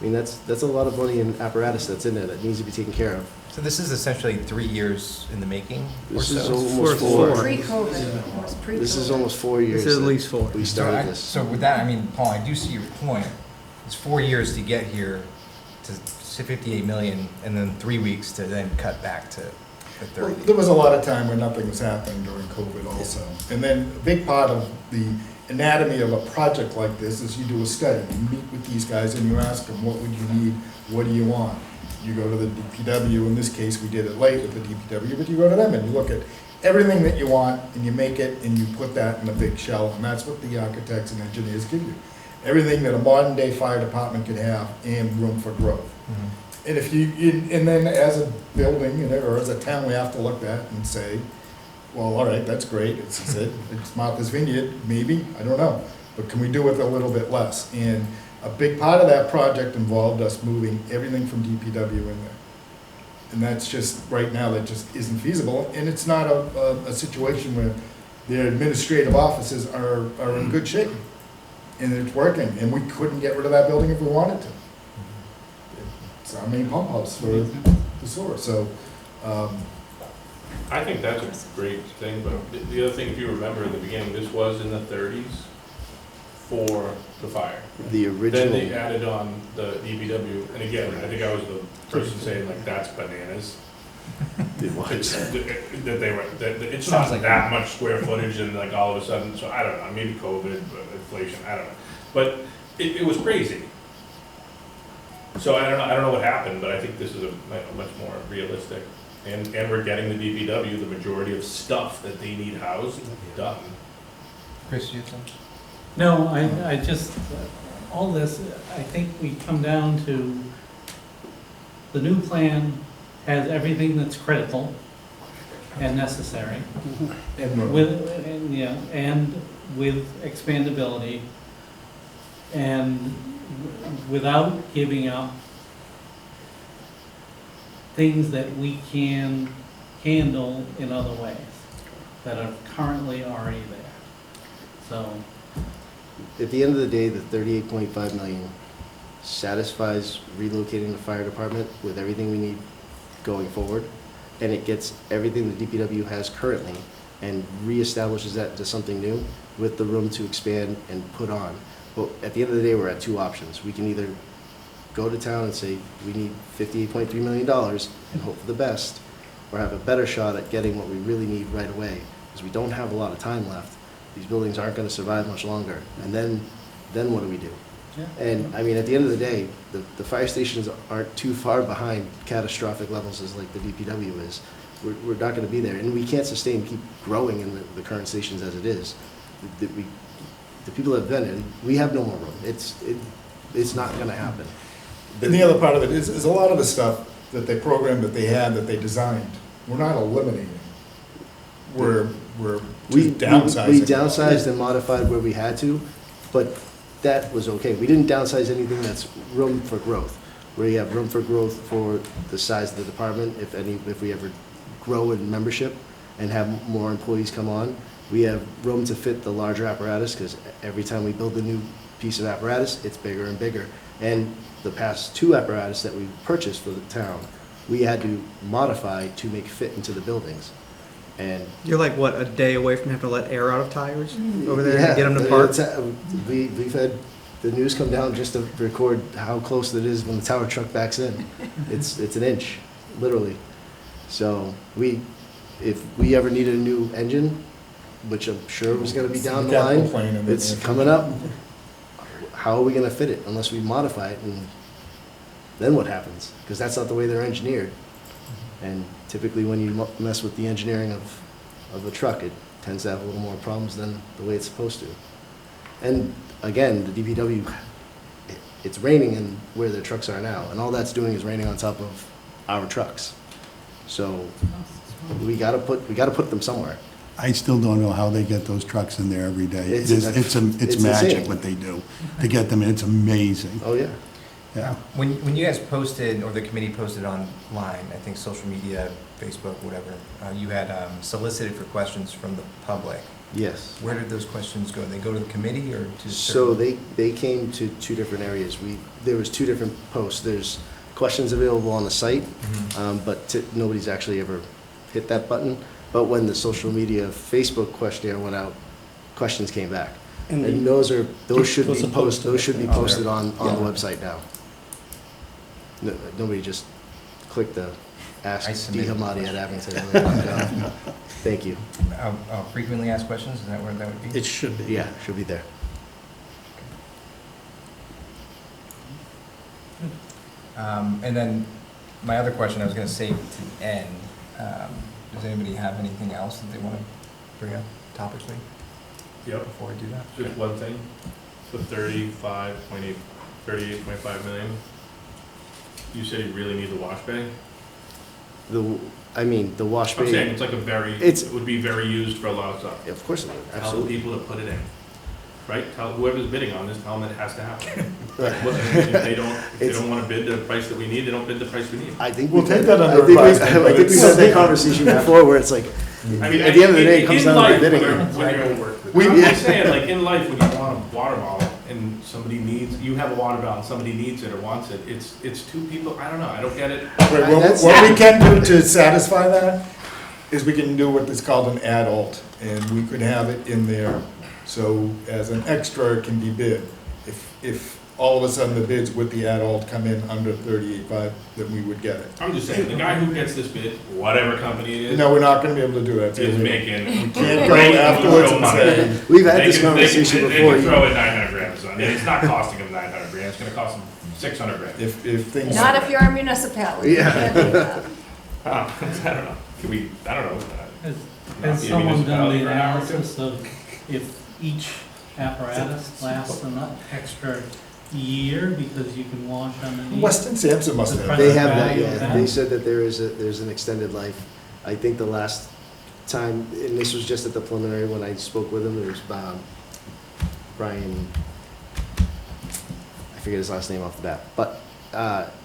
I mean, that's a lot of money and apparatus that's in there that needs to be taken care of. So this is essentially 3 years in the making or This is so? almost Four. four. Pre-COVID, it was pre-COVID. This is almost 4 years. It's at that least 4. We So started I- this. So with that, I mean, Paul, I do see your point. It's 4 years to get here to 58 million, and then 3 weeks to then cut back to the Well, 30. there was a lot of time when nothing was happening during COVID also. And then a big part of the anatomy of a project like this is you do a study. You meet with these guys and you ask them, what would you need? What do you want? You go to the DPW, in this case, we did it late with the DPW, but you go to them and you look at everything that you want and you make it and you put that in a big shell, and that's what the architects and engineers give you. Everything that a modern day fire department could have and room for growth. Mhm. And if you, and then as a building, you know, or as a town, we have to look at and say, well, all right, that's great, it's Martha's Vineyard, maybe, I don't know, but can we do with a little bit less? And a big part of that project involved us moving everything from DPW in there. And that's just, right now, that just isn't feasible, and it's not a situation where their administrative offices are in good shape. And it's working, and we couldn't get rid of that building if we wanted to. It's our main pump house for the sewer, so, I think that's a great thing, but the other thing, if you remember in the beginning, this was in the 30s for the fire. The Then they original, added on the DPW, and again, I think I was the person saying like, that's bananas. it was. That they were, that it's Sounds not like that much square footage and like all of a sudden, so I don't know, maybe COVID, inflation, I don't know. But it was crazy. So I don't know what happened, but I think this is a much more realistic. And we're getting the DPW, the majority of stuff that they need housed, done. Chris, you have something? No, I just, all this, I think we come down to, the new plan has everything that's critical and necessary, and and with expandability, and without giving up things that we can handle in other ways, that are currently already there. So, At the end of the day, the 38.5 million satisfies relocating the fire department with everything we need going forward, and it gets everything the DPW has currently and reestablishes that to something new with the room to expand and put on. But at the end of the day, we're at two options. We can either go to town and say, we need $58.3 million and hope for the best, or have a better shot at getting what we really need right away, because we don't have a lot of time left. These buildings aren't gonna survive much longer, and then what do we do? And, I mean, at the end of the day, the fire stations aren't too far behind catastrophic levels as like the DPW is. We're not gonna be there, and we can't sustain, keep growing in the current stations as it is. The people that have been in, we have no more room. It's not gonna happen. And the other part of it is a lot of the stuff that they programmed, that they had, that they designed, we're not eliminating. We're We just downsizing. We downsized and modified where we had to, but that was okay. We didn't downsize anything that's room for growth, where you have room for growth for the size of the department, if we ever grow in membership and have more employees come on. We have room to fit the larger apparatus, because every time we build a new piece of apparatus, it's bigger and bigger. And the past two apparatus that we purchased for the town, we had to modify to make fit into the buildings. And You're like, what, a day away from having to let air out of tires over there yeah, to get them to park? we've had the news come down just to record how close it is when the tower truck backs in. It's an inch, literally. So if we ever needed a new engine, which I'm sure was gonna be down the Capital line, plan in the it's near coming up. How are we gonna fit it unless we modify it, and then what happens? Because that's not the way they're engineered. And typically when you mess with the engineering of a truck, it tends to have a little more problems than the way it's supposed to. And again, the DPW, it's raining in where their trucks are now, and all that's doing is raining on top of our trucks. So we gotta put them somewhere. I still don't know how they get those trucks in there every day. It's It's magic insane. what they do to get them in. It's amazing. Oh, yeah. Yeah. When you guys posted, or the committee posted online, I think social media, Facebook, whatever, you had solicited for questions from the public. Yes. Where did those questions go? Did they go to the committee or to? So certain- they came to two different areas. There was two different posts. There's questions available on the site, but nobody's actually ever hit that button. But when the social media Facebook questionnaire went out, questions came back. And And those should those be are posted. posted, those should be Oh, posted on the Yeah. website now. Nobody just clicked the Ask I D. submitted the Hamadi at question. Abington. Thank you. Frequently asked questions, is that where that would be? It should be. Yeah, should be there. And then my other question I was gonna save to the end. Does anybody have anything else that they wanna bring up topically Yep, before I do that? just one thing, the 38.5 million. You said you really need the wash bay? The wash I'm saying bay, it's like it would be very used for a lot of stuff. of course it would, Tell the absolutely. people to put it in, right? Tell whoever's bidding on this, tell them it has to happen. If they don't wanna bid the price that we need, they don't bid the price we need. I think We'll we've take had- that under I think we've- advisement, but I think we've it's- had that conversation before where it's like, I mean, at the end of the day, it comes in down to life, bidding. I'm just saying, like, in life, when you want a water bottle and somebody needs, you have a water bottle and somebody needs it or wants it, it's two people, I don't know, I don't get it. Wait, what we can do to satisfy that is we can do what is called an adult, and we could have it in there, so as an extra, it can be bid. If all of a sudden the bids with the adult come in under 38.5, then we would get it. I'm just saying, the guy who gets this bid, whatever company it is, No, we're not gonna be able to do that. is making. Can't go afterwards and say, we've had this conversation They before. can throw in 900 grand or something, it's not costing them 900 grand, it's gonna cost them 600 grand. if things. Not if you're a municipality. You Yeah. can't do that. I don't know, I don't know. Has Not has be a someone done the municipality for an hour or two? analysis of if each apparatus lasts an extra year because you can wash underneath? Weston Sampson must have. They have that, Value of yeah. that? They said that there's an extended life. I think the last time, and this was just at the preliminary when I spoke with him, it was Brian, I forget his last name off the bat, but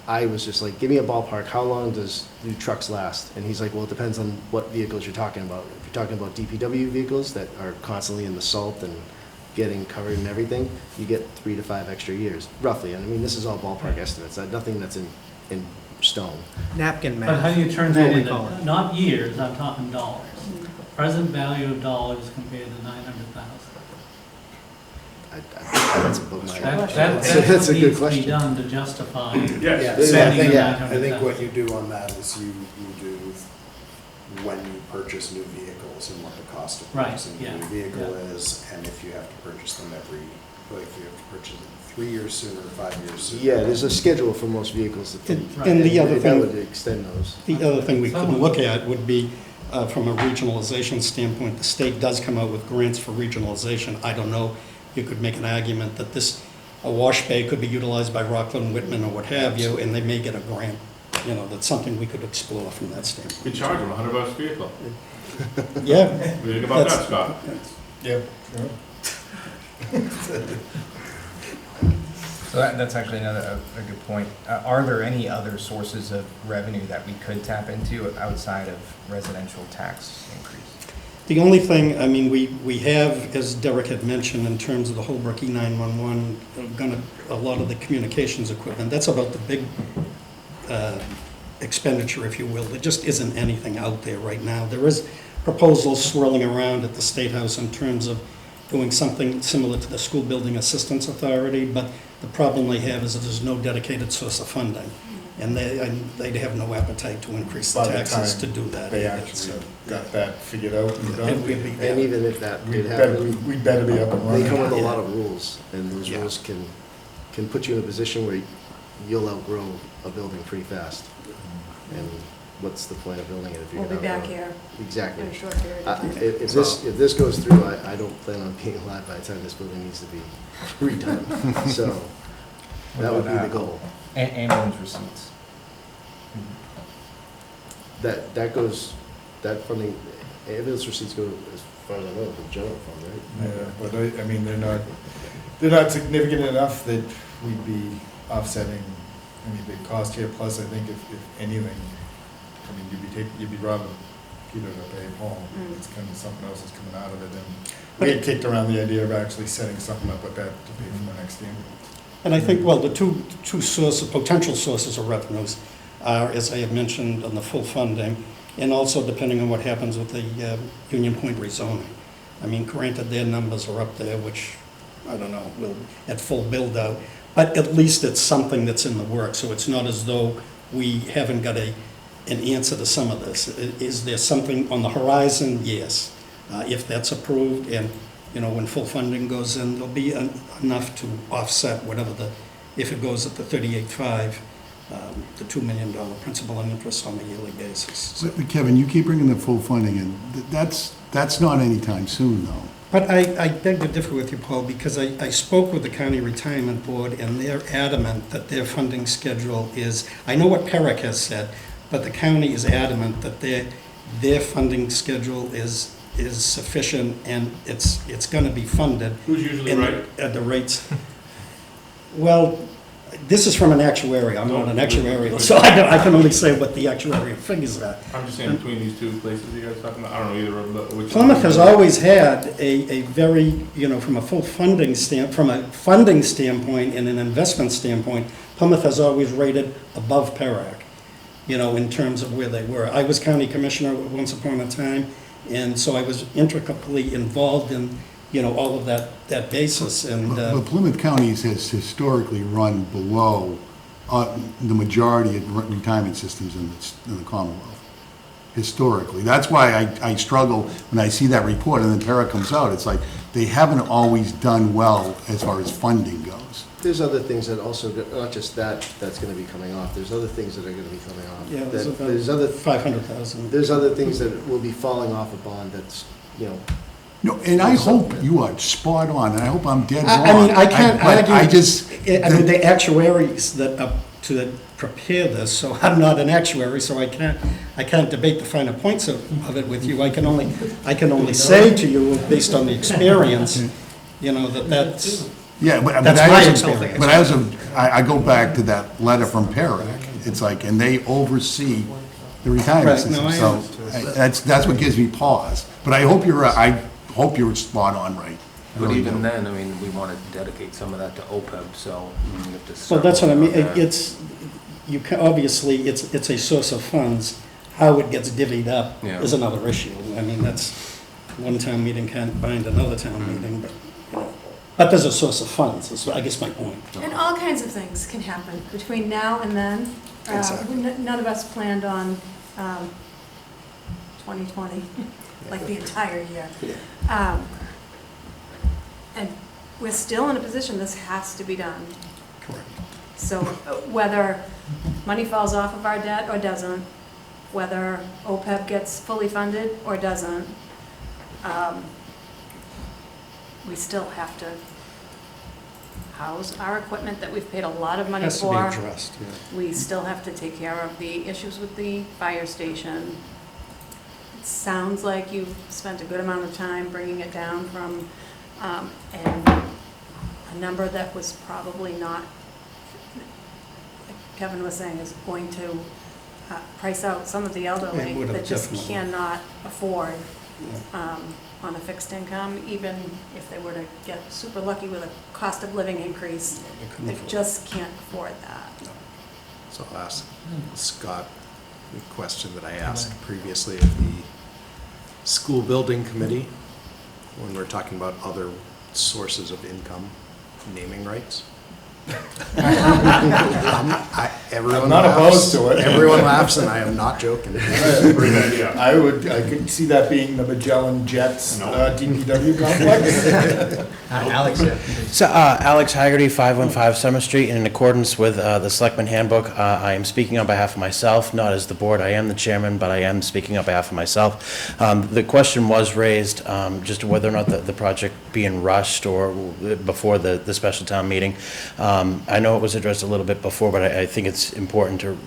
I was just like, give me a ballpark, how long do trucks last? And he's like, well, it depends on what vehicles you're talking about. If you're talking about DPW vehicles that are constantly in the salt and getting covered and everything, you get 3 to 5 extra years, roughly. And I mean, this is all ballpark estimates, nothing that's in stone. Napkin But how math. do you turn That's what that we into, call it. not years, I'm talking dollars. Present value of dollars compared to 900,000. That's above my. That's That's a what good needs to be question. done to justify. Yes. Yeah, so I Spending think, the I think 900,000. what you do on that is you do when you purchase new vehicles and what the cost of Right, purchasing a yeah, new vehicle yeah. is, and if you have to purchase them like if you have to purchase them 3 years sooner, 5 years sooner. Yeah, there's a schedule for most vehicles. And the other That would thing, extend those. the other thing we could look at would be, from a regionalization standpoint, the state does come out with grants for regionalization. I don't know, you could make an argument that a wash bay could be utilized by Rockland, Whitman, or what have you, and they may get a grant. That's something we could explore from that standpoint. We charge them $100 a vehicle. Yeah. What do you think about that, Scott? Yeah. So that's actually a good point. Are there any other sources of revenue that we could tap into outside of residential tax increase? The only thing, I mean, we have, as Derek had mentioned, in terms of the Holbrook E911, a lot of the communications equipment, that's about the big expenditure, if you will. There just isn't anything out there right now. There is proposals swirling around at the State House in terms of doing something similar to the School Building Assistance Authority, but the problem they have is that there's no dedicated source of funding. And they'd have no appetite to increase the By the taxes to time do that. They either, actually so, got that figured out and And done. we'd be- And even if that We'd did better, happen, we'd better be up and they come running. with a lot of rules, and those Yeah. rules can put you in a position where you'll outgrow a building pretty fast. And what's the point of building it if you're We'll gonna be back outgrow it? here Exactly. in a short period of time. If this goes through, I don't plan on being alive by the time this building needs to be redone. So that would be the goal. Ambulance receipts. That funding, ambulance receipts go, as far as I know, to the general fund, right? Yeah, but I mean, they're not significant enough that we'd be offsetting any big cost here. Plus, I think if anything, I mean, you'd be robbing Peter to pay Paul. It's kind of something else that's coming out of it. And we had kicked around the idea of actually setting something up with that to pay for the next ambulance. And I think, well, the two potential sources of revenues are, as I have mentioned, on the full funding, and also depending on what happens with the Union Point rezoning. I mean, granted, their numbers are up there, which, I don't know, will, at full build-out, but at least it's something that's in the works, so it's not as though we haven't got an answer to some of this. Is there something on the horizon? Yes. If that's approved, and, you know, when full funding goes in, there'll be enough to offset whatever if it goes at the 38.5, the $2 million principal and interest on a yearly basis. So- But Kevin, you keep bringing the full funding in. That's not anytime soon, though. But I beg to differ with you, Paul, because I spoke with the County Retirement Board, and they're adamant that their funding schedule is, I know what PERIC has said, but the county is adamant that their funding schedule is sufficient, and it's gonna be funded. Who's usually in- right? At the rates. Well, this is from an actuary, I'm not an actuarial, so I can only say what the actuarial figures are. I'm just saying between these two places you guys talking about, I don't know either of them, but which. Plymouth has always had a very, you know, from a funding standpoint and an investment standpoint, Plymouth has always rated above PERAC, you know, in terms of where they were. I was county commissioner once upon a time, and so I was intricately involved in, you know, all of that basis, and, But Plymouth County has historically run below the majority of retirement systems in the Commonwealth. Historically. That's why I struggle when I see that report and then Tara comes out. It's like, they haven't always done well as far as funding goes. There's other things that also, not just that's gonna be coming off, there's other things that are gonna be coming off. yeah, There's other, 500,000. there's other things that will be falling off a bond that's, you know, No, and I hope you are spot on, and I hope I'm dead wrong. I mean, I can't but argue. I just, I mean, the actuaries that prepare this, so I'm not an actuary, so I can't debate the finer points of it with you. I can only say to you, based on the experience, you know, that's, yeah, but That's I my also- experience. But I go back to that letter from PERAC. It's like, and they oversee the retirement Right, no, system. I So that's what gives me pause. But I hope you're spot on right. I But really even do. then, I mean, we want to dedicate some of that to OPEB, so. if there's well, that's what I mean. surplus on that- It's, you can, obviously, it's a source of funds. How it gets divvied up Yeah. is another issue. I mean, that's, one town meeting can't bind another town Mm-hmm. meeting, but, you know. But there's a source of funds, is, I guess, my point. And all kinds of things can happen between now and then. Exactly. None of us planned on 2020, like the entire year. And we're still in a position, this has to be done. Correct. So whether money falls off of our debt or doesn't, whether OPEB gets fully funded or doesn't, we still have to house our equipment that we've paid a lot of money Has to be for. addressed, yeah. We still have to take care of the issues with the fire station. It sounds like you've spent a good amount of time bringing it down from and a number that was probably not, like Kevin was saying, is going to price out some of the elderly It would have that just definitely. cannot afford Yeah. on a fixed income, even if they were to get super lucky with a cost of living increase. They couldn't They afford it. just can't afford that. So I'll ask Scott the question that I asked previously of School building committee, when we're talking about other sources of income, naming rights. Everyone I'm not opposed laughs. to it. Everyone laughs, and I am not joking. Great idea. I could see that being the Magellan Jets DPW complex. Alex, So, Alex Haggerty, 515 Summer Street, in accordance with the Selectman Handbook, I am speaking on behalf of myself, not as the board. I am the chairman, but I am speaking on behalf of myself. The question was raised, just whether or not the project being rushed or before the special town meeting. I know it was addressed a little bit before, but I think it's important to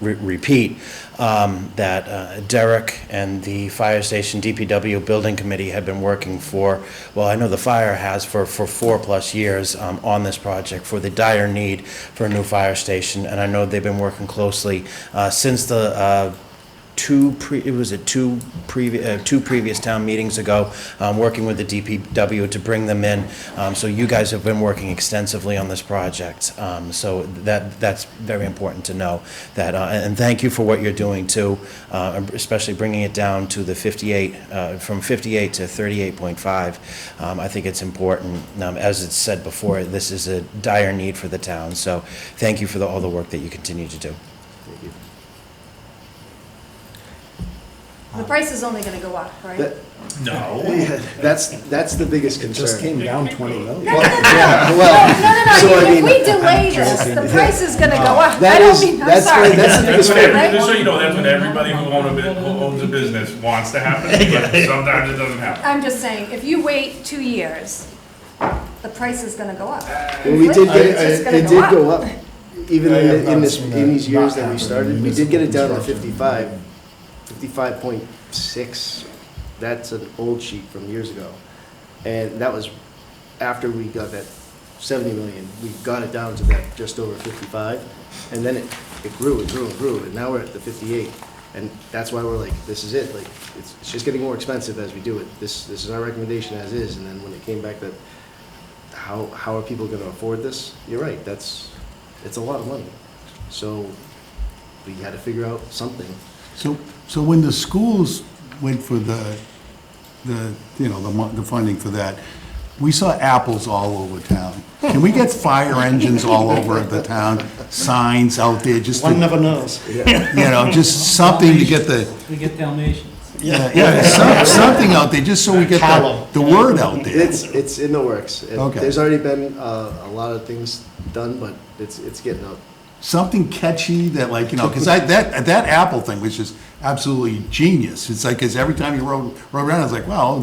repeat that Derek and the Fire Station DPW Building Committee have been working for, well, I know the fire has for 4+ years on this project for the dire need for a new fire station, and I know they've been working closely since the two previous town meetings ago, working with the DPW to bring them in. So you guys have been working extensively on this project. So that's very important to know that, and thank you for what you're doing too, especially bringing it down to the 58, from 58 to 38.5. I think it's important. As it's said before, this is a dire need for the town. So thank you for all the work that you continue to do. Thank you. The price is only gonna go up, right? No. That's the biggest It concern. just came down 20 million. No, no, no, no, so I if mean- we delay this, the price is gonna go up. That I don't is- mean, I'm that's sorry. the- that's the biggest That's what Right? just so you know, that's what everybody who owns a business wants to happen, but sometimes it doesn't happen. I'm just saying, if you wait 2 years, the price is gonna go up. Well, we did get, It's just gonna it go did up. go up, even I have in not this, seen in these that years not that we happen in started, we did get it down to municipal 55.6. That's an old sheet from years ago. And that was after we got that 70 million, we got it down to that just over 55. And then it grew and grew and grew, and now we're at the 58. And that's why we're like, this is it, like, it's just getting more expensive as we do it. This is our recommendation as is, and then when it came back that, how are people gonna afford this? You're right, it's a lot of money. So we had to figure out something. So when the schools went for the funding for that, we saw apples all over town. Can we get fire engines all over the town, signs out there, just One to, never knows. just something to get the, We get Dalmatians. something out there, just so we get the word out there. It's in the works. Okay. There's already been a lot of things done, but it's getting up. Something catchy that like, because that apple thing was just absolutely genius. It's like, because every time you rode around, I was like, well,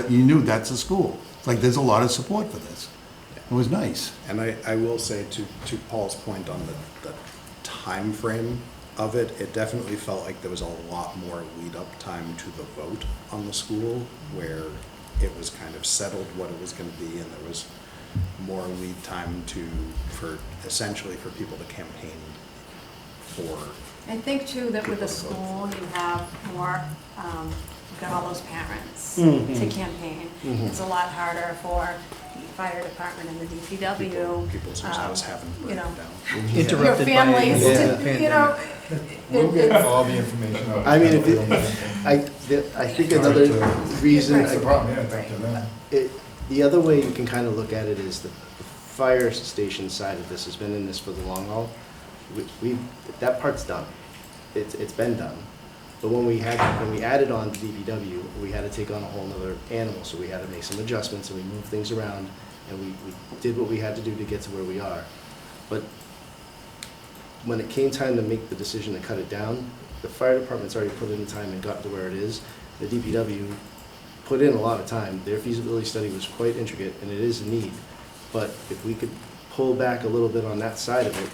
you knew that's a school. It's like, there's a lot of support for this. It was nice. And I will say to Paul's point on the time frame of it, it definitely felt like there was a lot more lead up time to the vote on the school, where it was kind of settled what it was going to be, and there was more lead time for people to campaign for. I think too that with a school, you have more, you've got all those parents to campaign. It's a lot harder for the fire department and the DPW. People's house haven't you burned know, down. Your Interrupted by families, the to, you know, We'll it- get all the information out. I mean, I think another reason, That's the problem, yeah, it's up to them. the other way you can kind of look at it is the fire station side of this has been in this for the long haul. That part's done. It's been done. But when we added on to DPW, we had to take on a whole nother animal, so we had to make some adjustments, and we moved things around, and we did what we had to do to get to where we are. But when it came time to make the decision to cut it down, the fire department's already put in the time and got to where it is. The DPW put in a lot of time. Their feasibility study was quite intricate, and it is a need. But if we could pull back a little bit on that side of it,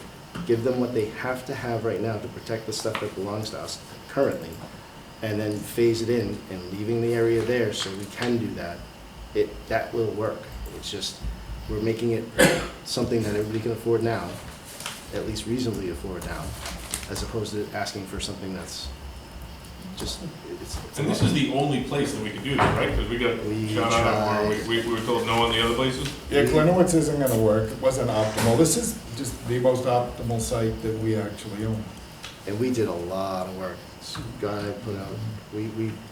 give them what they have to have right now to protect the stuff that belongs to us currently, and then phase it in and leaving the area there so we can do that, that will work. It's just, we're making it something that everybody can afford now, at least reasonably afford now, as opposed to asking for something that's just, it's a And this lot. is the only place that we can do this, right? Because we got We shot out, or tried. we were told no on the other places? Yeah, Glenowitz isn't gonna work, it wasn't optimal, this is just the most optimal site that we actually own. And we did a lot of work. Guy put out, we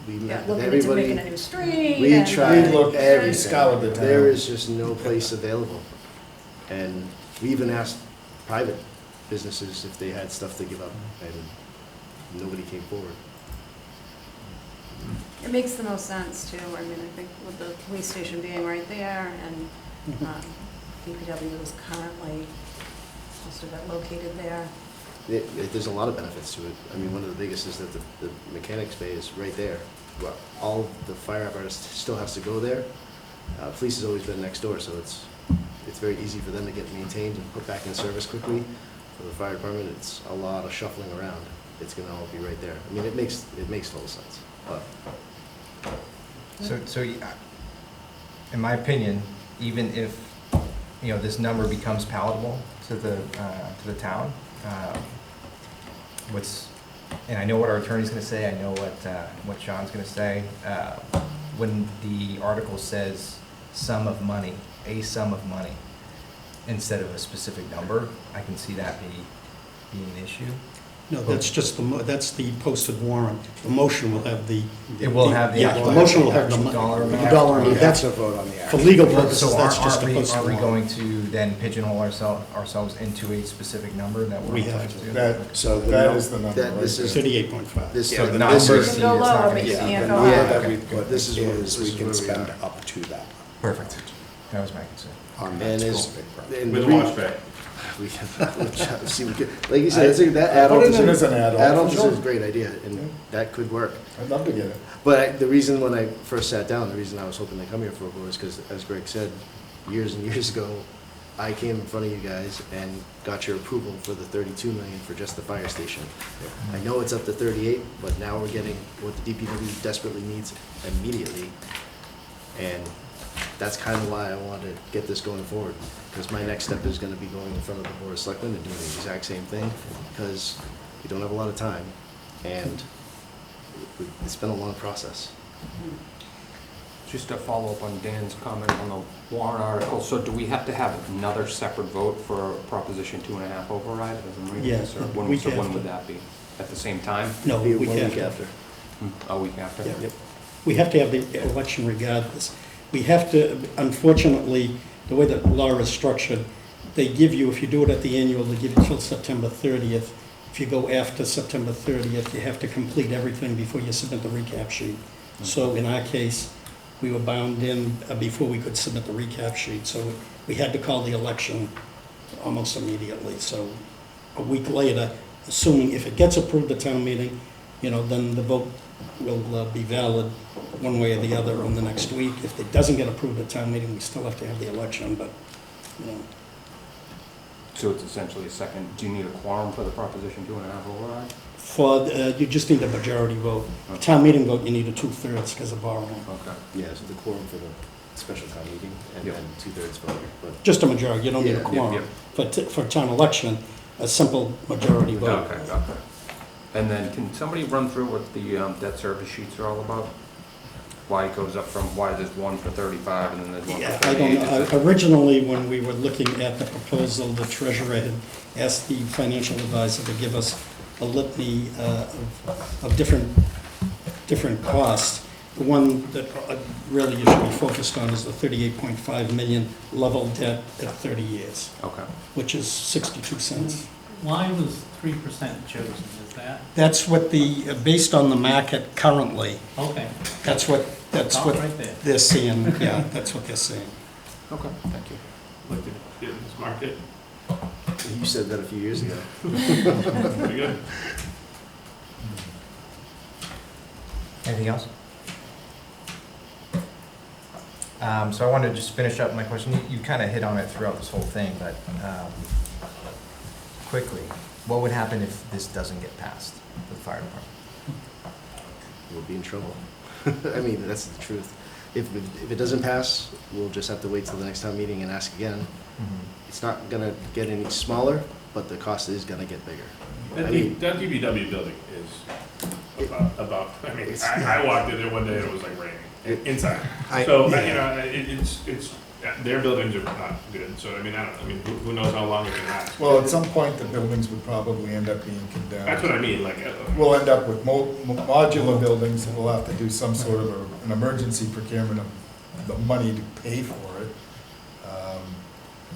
Yeah, met with looking into everybody. making a new street. We and- tried We looked, everything. scoured the town. There is just no place available. And we even asked private businesses if they had stuff to give up, and nobody came forward. It makes the most sense too. I mean, I think with the police station being right there and DPW is currently, most of it located there. There's a lot of benefits to it. I mean, one of the biggest is that the mechanics bay is right there. Well, all the fire apparatus still has to go there. Police has always been next door, so it's very easy for them to get maintained and put back in service quickly. For the fire department, it's a lot of shuffling around. It's gonna all be right there. I mean, it makes total sense, but. So, in my opinion, even if, you know, this number becomes palatable to the town, and I know what our attorney's gonna say, I know what Sean's gonna say, when the article says sum of money, a sum of money, instead of a specific number, I can see that being an issue. No, that's just that's the posted warrant. The motion will have the. It will have the Yeah, actual- the motion will have the dollar amount. the dollar amount. We That's, have to vote on the for actual. legal So purposes, that's just a aren't posted we warrant. going to then pigeonhole ourselves into a specific number that we're We entitled have to. to? That, So the that num- is the number that- right this is- there. 38.5. This, So the not number- to exceed, You can go it's not lower, gonna but you exceed. can't the go number higher. that we Okay. put This is where- is this we is can where we spend are. up to that Perfect. That was my concern. on that And is, specific project. and With the a re- wash bay. we can, see, we could, like you said, that add-on. Put it in as an add-on, Add-on for is sure. a great idea, and Yeah. that could work. I'd love to get it. But the reason when I first sat down, the reason I was hoping to come here for a vote is because, as Greg said, years and years ago, I came in front of you guys and got your approval for the 32 million for just the fire station. I know it's up to 38, but now we're getting what the DPW desperately needs immediately. And that's kind of why I want to get this going forward, because my next step is going to be going in front of the Board of Selectmen and doing the exact same thing, because we don't have a lot of time, and it's been a long process. Just to follow up on Dan's comment on the warrant article, so do we have to have another separate vote for Proposition 2.5 override? As I'm reading Yeah, this, or we when, so have when to. would that be? At the same time? No, Be we one have week to. after. A week after? Yeah. We have to have the election regardless. We have to, unfortunately, the way that law is structured, they give you, if you do it at the annual, they give you till September 30th. If you go after September 30th, you have to complete everything before you submit the recap sheet. So in our case, we were bound in before we could submit the recap sheet, so we had to call the election almost immediately. So a week later, assuming if it gets approved at town meeting, you know, then the vote will be valid one way or the other on the next week. If it doesn't get approved at town meeting, we still have to have the election, but, you know. So it's essentially a second, do you need a quorum for the Proposition 2.5 override? For, you just need a majority vote. Town meeting vote, you need a 2/3 because of borrowing. Okay. Yeah, so the quorum for the special town meeting, and Yep. then 2/3 vote, but. Just a majority, you don't need a Yeah, quorum. yeah. For town election, a simple majority vote. Okay, okay. And then can somebody run through what the debt service sheets are all about? Why it goes up from, why there's one for 35 and then there's one for Yeah, 38? I don't know. Originally, when we were looking at the proposal, the treasurer had asked the financial advisor to give us a litany of different costs. The one that really you should be focused on is the 38.5 million level debt at 30 years, Okay. which is 62 cents. Why was 3% chosen, is that? That's what based on the market currently, Okay, that's what all right there. they're seeing, yeah, that's what they're seeing. Okay, thank you. Like to get in this market, You said that a few years ago. pretty good. Anything else? So I wanted to just finish up my question. You kind of hit on it throughout this whole thing, but quickly, what would happen if this doesn't get passed for the fire department? We'll be in trouble. I mean, that's the truth. If it doesn't pass, we'll just have to wait till the next town meeting and ask again. It's not gonna get any smaller, but the cost is gonna get bigger. I mean, That DPW building is about, I mean, I walked in there one day and it was like raining, inside. I- So, yeah. you know, it's their buildings are not good, so I mean, who knows how long it can last? Well, at some point, the buildings would probably end up being condemned. That's what I mean, like, We'll end up with modular buildings, and we'll have to do some sort of an emergency procurement of the money to pay for it.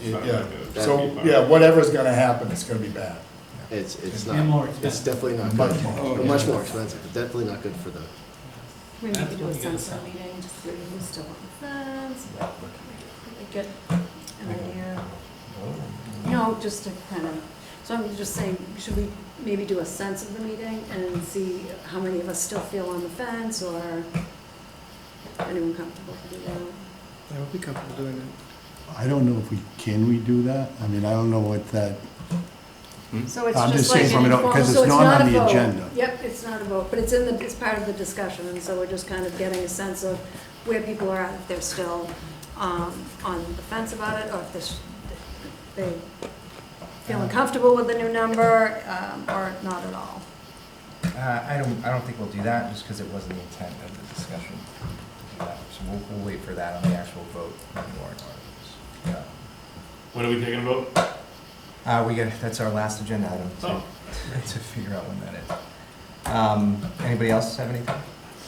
Yeah, so, yeah, whatever's gonna happen, it's gonna be bad. It's And more not, it's expensive. definitely not Much good. more. But much more expensive, but definitely not good for the, Maybe we That's could do a what we gotta sensor sell. meeting, just see who's still on the fence, what can we get an idea. No, just to kind of, so I'm just saying, should we maybe do a sense of the meeting and see how many of us still feel on the fence, or anyone comfortable to do that? I would be comfortable doing that. I don't know if can we do that? I mean, I don't know what that, So it's I'm just just like saying an from an- informal, 'cause it's so it's not not on a the vote. agenda. Yep, it's not a vote, but it's it's part of the discussion, and so we're just kind of getting a sense of where people are at, if they're still on the fence about it, or if they feeling comfortable with the new number, or not at all. I don't think we'll do that, just because it wasn't the intent of the discussion to do that. So we'll wait for that on the actual vote on the warrant articles. Yeah. when are we taking a vote? That's our last agenda item Oh. to figure out when that is. Anybody else have anything?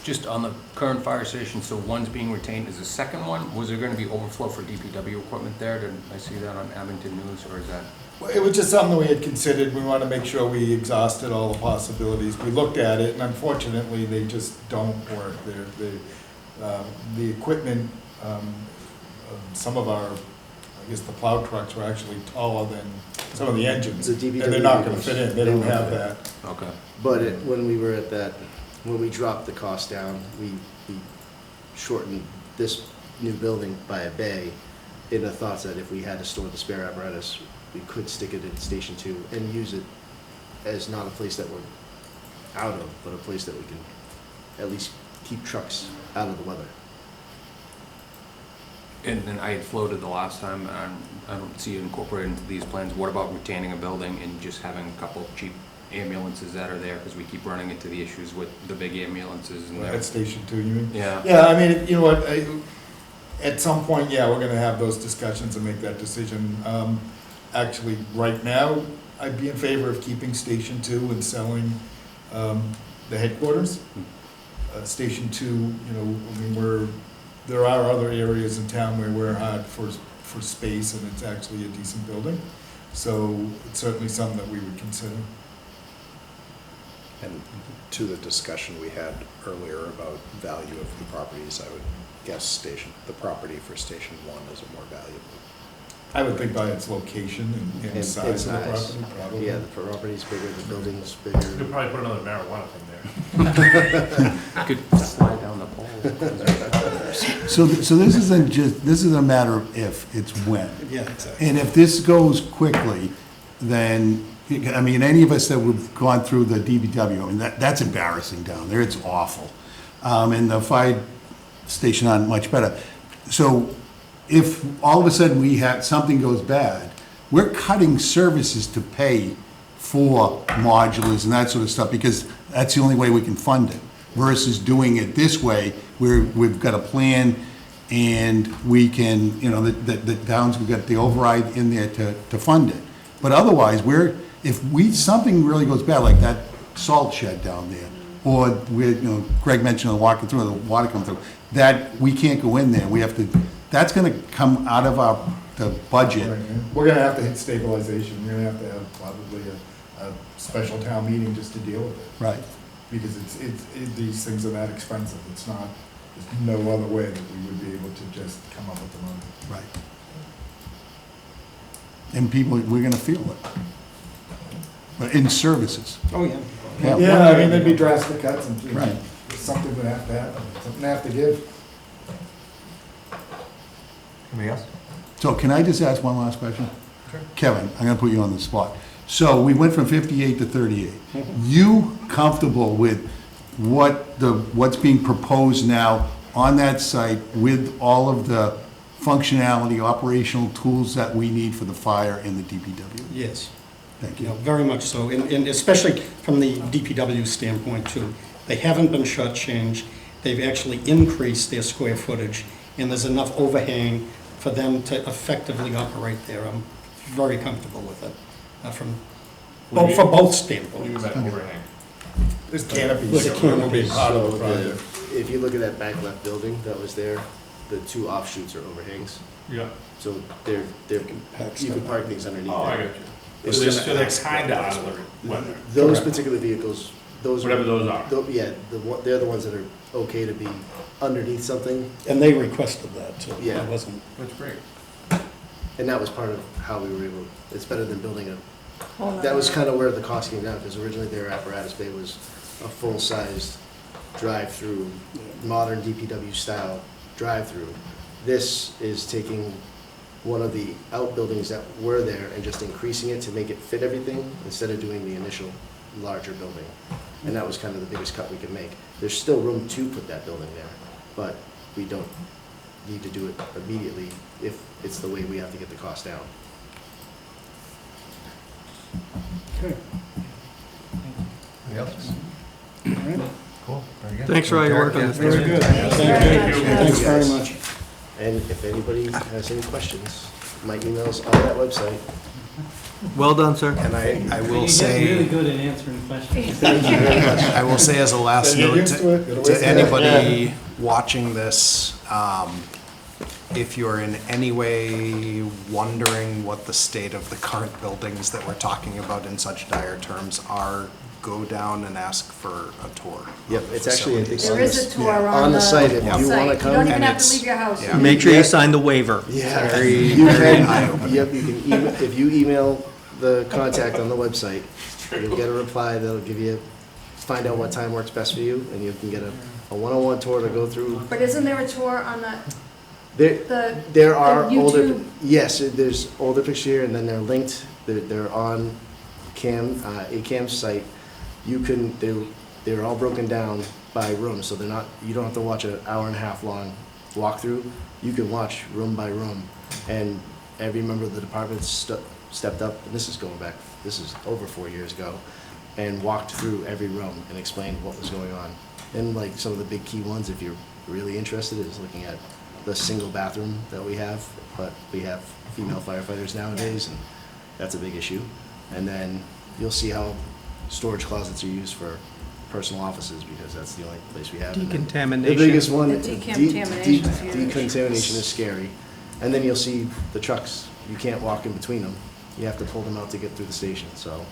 Just on the current fire station, so one's being retained, is the second one, was there gonna be overflow for DPW equipment there? Did I see that on Abington News, or is that? Well, it was just something we had considered. We want to make sure we exhausted all the possibilities. We looked at it, and unfortunately, they just don't work. The equipment, some of our, I guess the plow trucks were actually taller than some of the engines. The And DPW they're not going to ones, fit in. They they don't won't have fit. that. Okay. but when we were at that, when we dropped the cost down, we shortened this new building by a bay in the thoughts that if we had to store the spare apparatus, we could stick it in Station 2 and use it as not a place that we're out of, but a place that we can at least keep trucks out of the weather. And then I had floated the last time, and I don't see it incorporated into these plans. What about retaining a building and just having a couple of cheap ambulances that are there? Because we keep running into the issues with the big ambulances and At Station 2, you mean? Yeah. Yeah, I mean, you know what, at some point, yeah, we're gonna have those discussions and make that decision. Actually, right now, I'd be in favor of keeping Station 2 and selling the headquarters. Station 2, you know, I mean, there are other areas in town where we're hard for space, and it's actually a decent building. So it's certainly something that we would consider. And to the discussion we had earlier about value of the properties, I would guess the property for Station 1 is more valuable. I would think by its location and And size of the size. property, probably. Yeah, the property's bigger, the building's You bigger. could probably put another marijuana thing there. could slide down the pole. so this isn't just, this is a matter of if, it's when. Yeah, exactly. And if this goes quickly, then, I mean, any of us that have gone through the DPW, I mean, that's embarrassing down there, it's awful. And the fire station aren't much better. So if all of a sudden something goes bad, we're cutting services to pay for modulars and that sort of stuff, because that's the only way we can fund it, versus doing it this way, where we've got a plan and we can, you know, the towns, we've got the override in there to fund it. But otherwise, something really goes bad, like that salt shed down there, or Greg mentioned the water coming through, that we can't go in there, we have to, that's gonna come out of the budget. Right, yeah. We're gonna have to hit stabilization, we're gonna have to have probably a special town meeting just to deal with it. Right. Because these things are that expensive, there's no other way that we would be able to just come up with the money. Right. And people, we're gonna feel it. But in services. Oh, yeah. Yeah, I mean, there'd be drastic cuts and, Right. something would have to happen, something to have to give. Anybody else? So can I just ask one last question? Sure. Kevin, I'm gonna put you on the spot. So we went from 58 to 38. You comfortable with what's being proposed now on that site with all of the functionality, operational tools that we need for the fire and the DPW? Yes. Thank You know, you. very much so, and especially from the DPW standpoint too. They haven't been shortchanged, they've actually increased their square footage, and there's enough overhang for them to effectively operate there. I'm very comfortable with it, from, What do you for mean? both What do standpoints. you mean by overhang? There's canopies. With the canopies. So if you look at that back left building that was there, the two offshoots are overhangs. Yeah. So you can park things underneath Oh, I there. got you. It's So just- they're kinda out of the weather. Those particular vehicles, those are. Whatever those are. Yeah, they're the ones that are okay to be underneath something, And they requested that, too. Yeah. It wasn't, That's great. and that was part of how we were able, it's better than building Whole that was nother- kind of where the cost came down, because originally their apparatus bay was a full-sized drive-through, modern DPW style drive-through. This is taking one of the outbuildings that were there and just increasing it to make it fit everything, instead of doing the initial larger building. And that was kind of the biggest cut we could make. There's still room to put that building there, but we don't need to do it immediately if it's the way we have to get the cost down. Anybody else? Cool, very good. Thanks for all your work on this. very good. Thank you. Thanks very much. And if anybody has any questions, my email's on that website. Well done, sir. And I will You get really say, good at answering questions. I will say as a last Get note used to it. It'll wait to anybody watching this, if you're in any way wondering what the state of the current buildings that we're talking about in such dire terms are, go down and ask for a tour. Yep, it's actually, I think, There is a tour on on the the site, if site. you wanna You come. don't even and have to it's- leave your house. yeah. Make sure you sign the waiver. Yeah, Very, you very can, eye-opening. yep, you can email, if you email the contact on the website, you'll get a reply that'll give you, find out what time works best for you, and you can get a one-on-one tour to go through. But isn't there a tour on There, the there are the older, YouTube? yes, there's older pictures here, and then they're linked, they're on ACAM's site. You can, they're all broken down by room, so they're not, you don't have to watch an hour and a half long walkthrough. You can watch room by room, and every member of the department stepped up, and this is going back, this is over 4 years ago, and walked through every room and explained what was going on. And like some of the big key ones, if you're really interested, is looking at the single bathroom that we have, but we have female firefighters nowadays, and that's a big issue. And then you'll see how storage closets are used for personal offices, because that's the only place we have. And then Decontamination. the biggest one, The decontamination is huge. decontamination is scary. And then you'll see the trucks, you can't walk in between them. You have to pull them out to get through the station, so.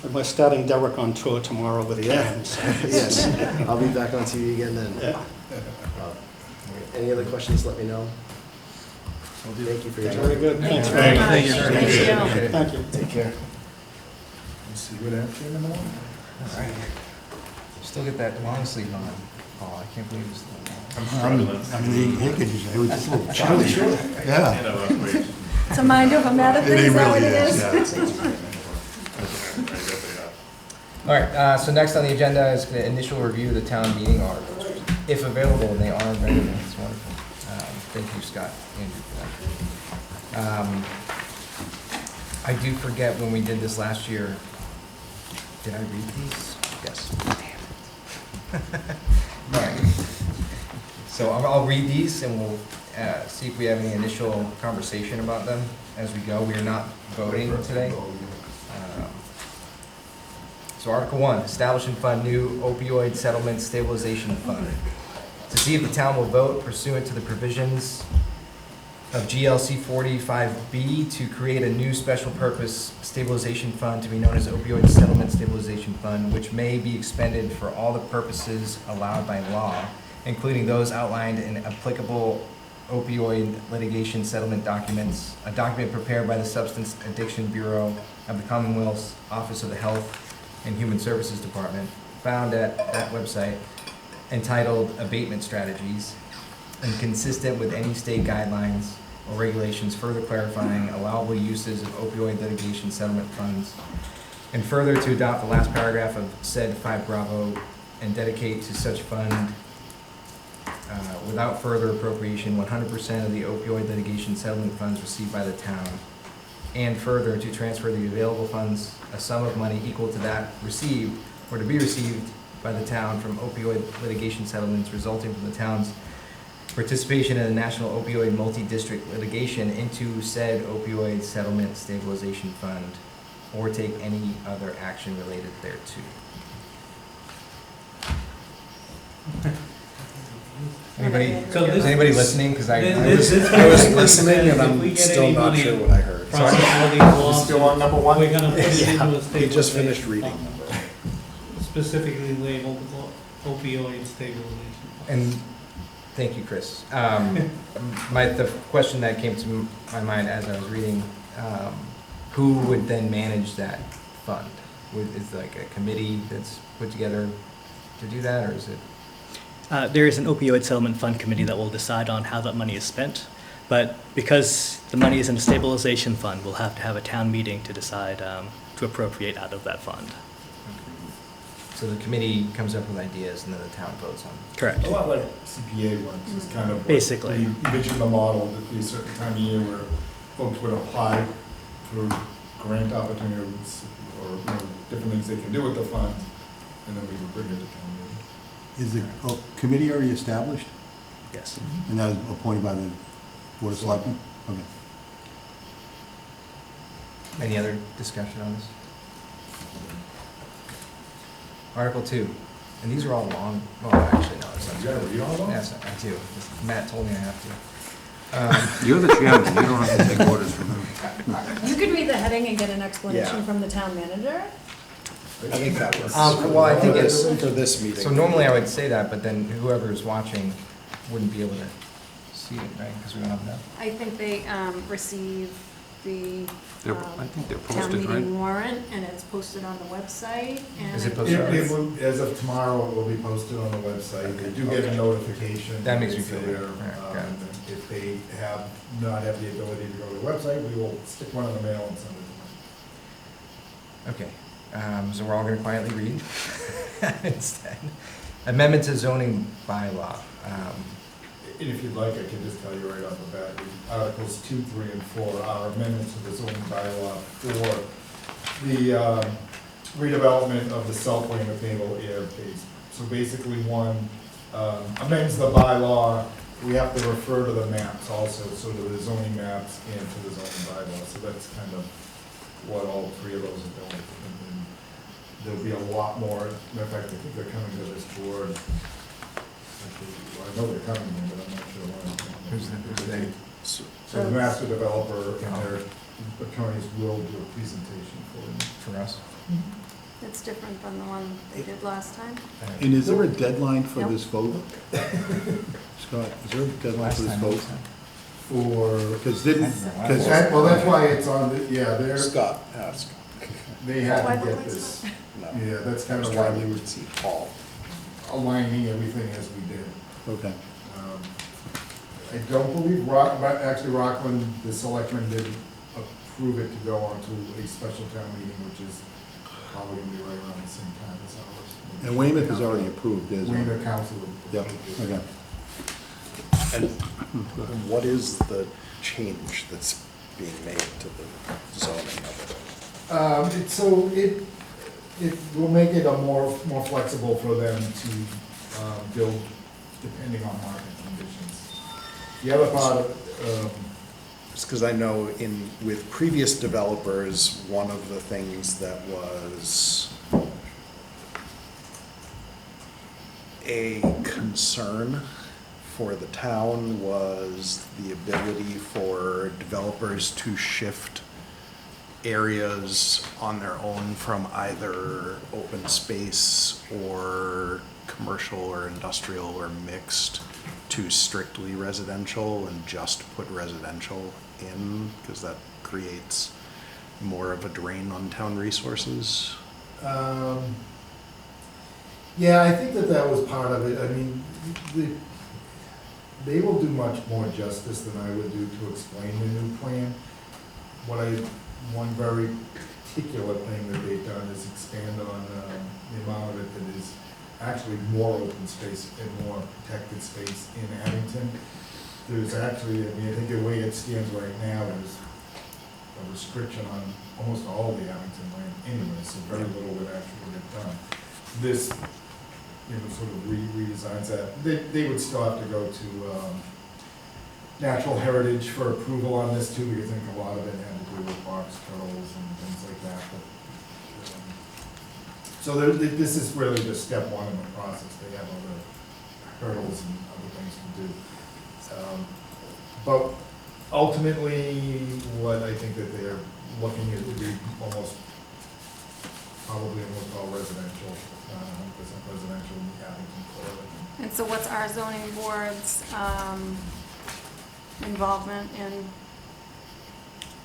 And we're starting Derek on tour tomorrow with Yeah. Cams. Yes, I'll be back on TV again then. Yeah. Any other questions, let me know. Thank you for your time. Very good, thanks very much. Thank you. Thank you. Take care. See what after in the morning? Still get that long sleeve on. Oh, I can't believe it's. I'm struggling. I'm eating Hickens, it was just a little chilly. Yeah. And I've upgraded. It's a mind over matter thing, is that what it is? All right, so next on the agenda is the initial review of the town meeting articles. If available, and they are available, it's wonderful. Thank you, Scott, Andrew, for that. I do forget when we did this last year, did I read these? Yes. All right. So I'll read these and we'll see if we have any initial conversation about them as we go. We are not voting today. So Article 1, establish and fund new opioid settlement stabilization fund. To see if the town will vote pursuant to the provisions of GLC 45B to create a new special purpose stabilization fund to be known as opioid settlement stabilization fund, which may be expended for all the purposes allowed by law, including those outlined in applicable opioid litigation settlement documents, a document prepared by the Substance Addiction Bureau of the Commonwealth's Office of the Health and Human Services Department, found at that website, entitled Abatement Strategies, and consistent with any state guidelines or regulations further clarifying allowable uses of opioid litigation settlement funds, and further to adopt the last paragraph of said 5 Bravo and dedicate to such fund without further appropriation 100% of the opioid litigation settlement funds received by the town, and further to transfer the available funds, a sum of money equal to that received or to be received by the town from opioid litigation settlements resulting from the town's participation in the national opioid multi-district litigation into said opioid settlement stabilization fund, or take any other action related thereto. Anybody, So this- is anybody listening? Because I This- was, this I was basically listening says and if I'm we get still any not money sure what I heard. from all these lawsuits, Still on number one? we're gonna put it Yeah, into a he just stabilization finished reading. fund, specifically labeled opioid stabilization. fund. and thank you, Chris. The question that came to my mind as I was reading, who would then manage that fund? Is like a committee that's put together to do that, or is it? There is an opioid settlement fund committee that will decide on how that money is spent, but because the money is in a stabilization fund, we'll have to have a town meeting to decide to appropriate out of that fund. So the committee comes up with ideas and then the town votes on it? Correct. A lot like CPA ones, is kind of. what Basically. We envision the model, that be a certain time of year where folks would apply for grant opportunities or, you know, different things they can do with the fund, and then we would bring it to town meeting. Is the committee already established? Yes. And that was appointed by the Board of Selectmen? Okay. Any other discussion on this? Article 2, and these are all long, well, actually, no, it's not. You gotta read all of them? Yes, I do. Matt told me I have to. You're the chairman, you don't have to take orders from him. You could read the heading and get an explanation Yeah. from the town manager. I think that was. Well, I think it's, For this meeting. so normally I would say that, but then whoever's watching wouldn't be able to see it, right, because we don't have that. I think they receive the I think they're town posted, right? meeting warrant, and it's posted on the website, and. Is it posted? It will, as of tomorrow, it will be posted on the website. They do get a notification. That makes me It's feel there. better. Alright, got it. If they not have the ability to go to the website, we will stick one in the mail and send it to them. Okay, so we're all gonna quietly read instead. Amendment to zoning bylaw. And if you'd like, I can just tell you right off the bat, Articles 2, 3, and 4 are amendments to the zoning bylaw for the redevelopment of the South Lane of Naval Air Base. So basically, one amends the bylaw. We have to refer to the maps also, so to the zoning maps and to the zoning bylaw. So that's kind of what all three of those are doing. And then there'll be a lot more. In fact, I think they're coming to this board. Actually, well, I know they're coming here, but I'm not sure when. Who's they? So the master developer and their attorneys will do a presentation for them. For us? It's different than the one they did last time. And is there a deadline for Nope. this vote? Scott, is there a deadline Last for this time, vote? last time. For, Because didn't, because, well, that's why it's on, they're, Scott, ask. they had Why to the get lights this. No. Yeah, that's I kind was of why trying we to were see Paul. aligning everything as we did. okay. I don't believe Rockland, the selectmen didn't approve it to go on to a special town meeting, which is probably gonna be right around the same time as ours. And Weymouth is already approved, isn't it? Weymouth Council. Yep, okay. And what is the change that's being made to the zoning of it? So it will make it more flexible for them to build depending on market conditions. The other part of, Just because I know with previous developers, one of the things that was a concern for the town was the ability for developers to shift areas on their own from either open space or commercial or industrial or mixed to strictly residential and just put residential in, because that creates more of a drain on town resources. yeah, I think that was part of it. I mean, they will do much more justice than I would do to explain the new plan. One very particular thing that they've done is expand on the amount of it that is actually more open space and more protected space in Abington. There's actually, I mean, I think the way it stands right now is a restriction on almost all the Abington land anyway, so very little would actually get done. This sort of redesigns that. They would still have to go to Natural Heritage for approval on this too, because I think a lot of it had to do with box turtles and things like that. So this is really just step one in the process. They have other hurdles and other things to do. But ultimately, what I think that they're looking at would be probably almost all residential, 100% residential in Abington, clearly. And so what's our zoning board's involvement in?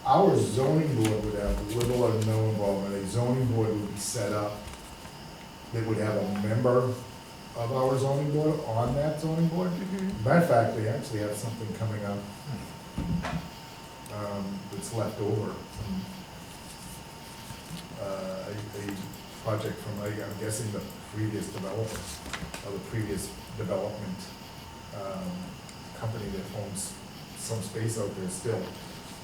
Our zoning board would have little or no involvement. A zoning board would be set up that would have a member of our zoning board on that zoning board. Matter of fact, they actually have something coming up that's left over from a project from, I'm guessing, the previous developer, or the previous development company that owns some space out there still.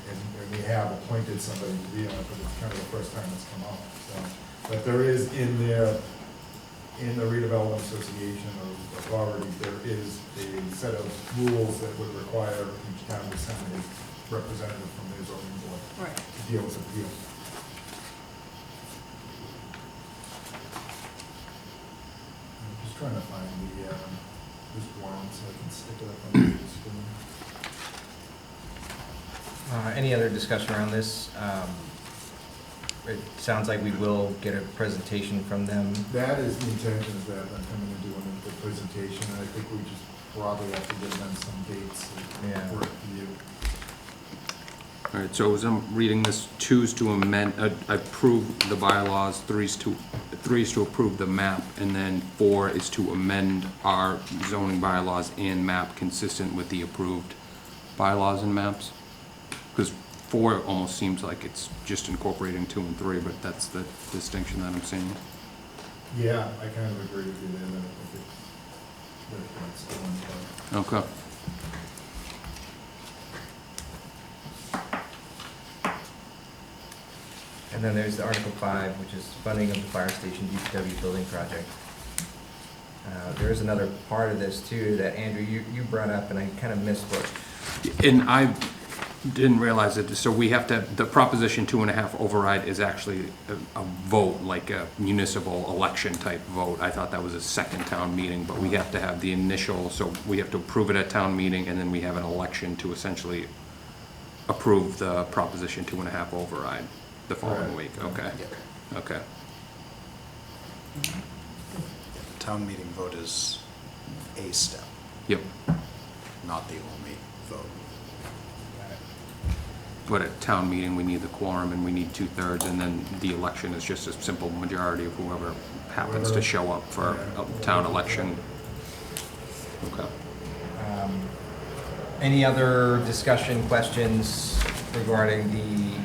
And we have appointed somebody to be on it, but it's kind of the first time it's come up. So, but there is in there, in the redevelopment association of authorities, there is a set of rules that would require each town to send a representative from their zoning board Right. to deal with appeals. I'm just trying to find this warrant so I can stick it up on the screen. Any other discussion around this? It sounds like we will get a presentation from them. That is the intention, is that I'm coming and doing the presentation, and I think we just probably have to give them some dates Yeah. that work for you. All right, so as I'm reading this, 2 is to amend, approve the bylaws, 3 is to approve the map, and then 4 is to amend our zoning bylaws and map consistent with the approved bylaws and maps. Because 4 almost seems like it's just incorporating 2 and 3, but that's the distinction that I'm seeing. Yeah, I kind of agree with you there, that I think that's the one part. Okay. And then there's Article 5, which is funding of the fire station DPW building project. There is another part of this too that Andrew, you brought up, and I kind of missed what. And I didn't realize it, so we have to, the Proposition 2.5 override is actually a vote, like a municipal election type vote. I thought that was a second town meeting, but we have to have the initial, so we have to approve it at town meeting, and then we have an election to essentially approve the Proposition 2.5 override the following week. Okay, okay. Town meeting vote is a step, Yep. not the only vote. But at town meeting, we need the quorum and we need 2/3, and then the election is just a simple majority of whoever happens to show up for a town election. Okay. Any other discussion, questions regarding the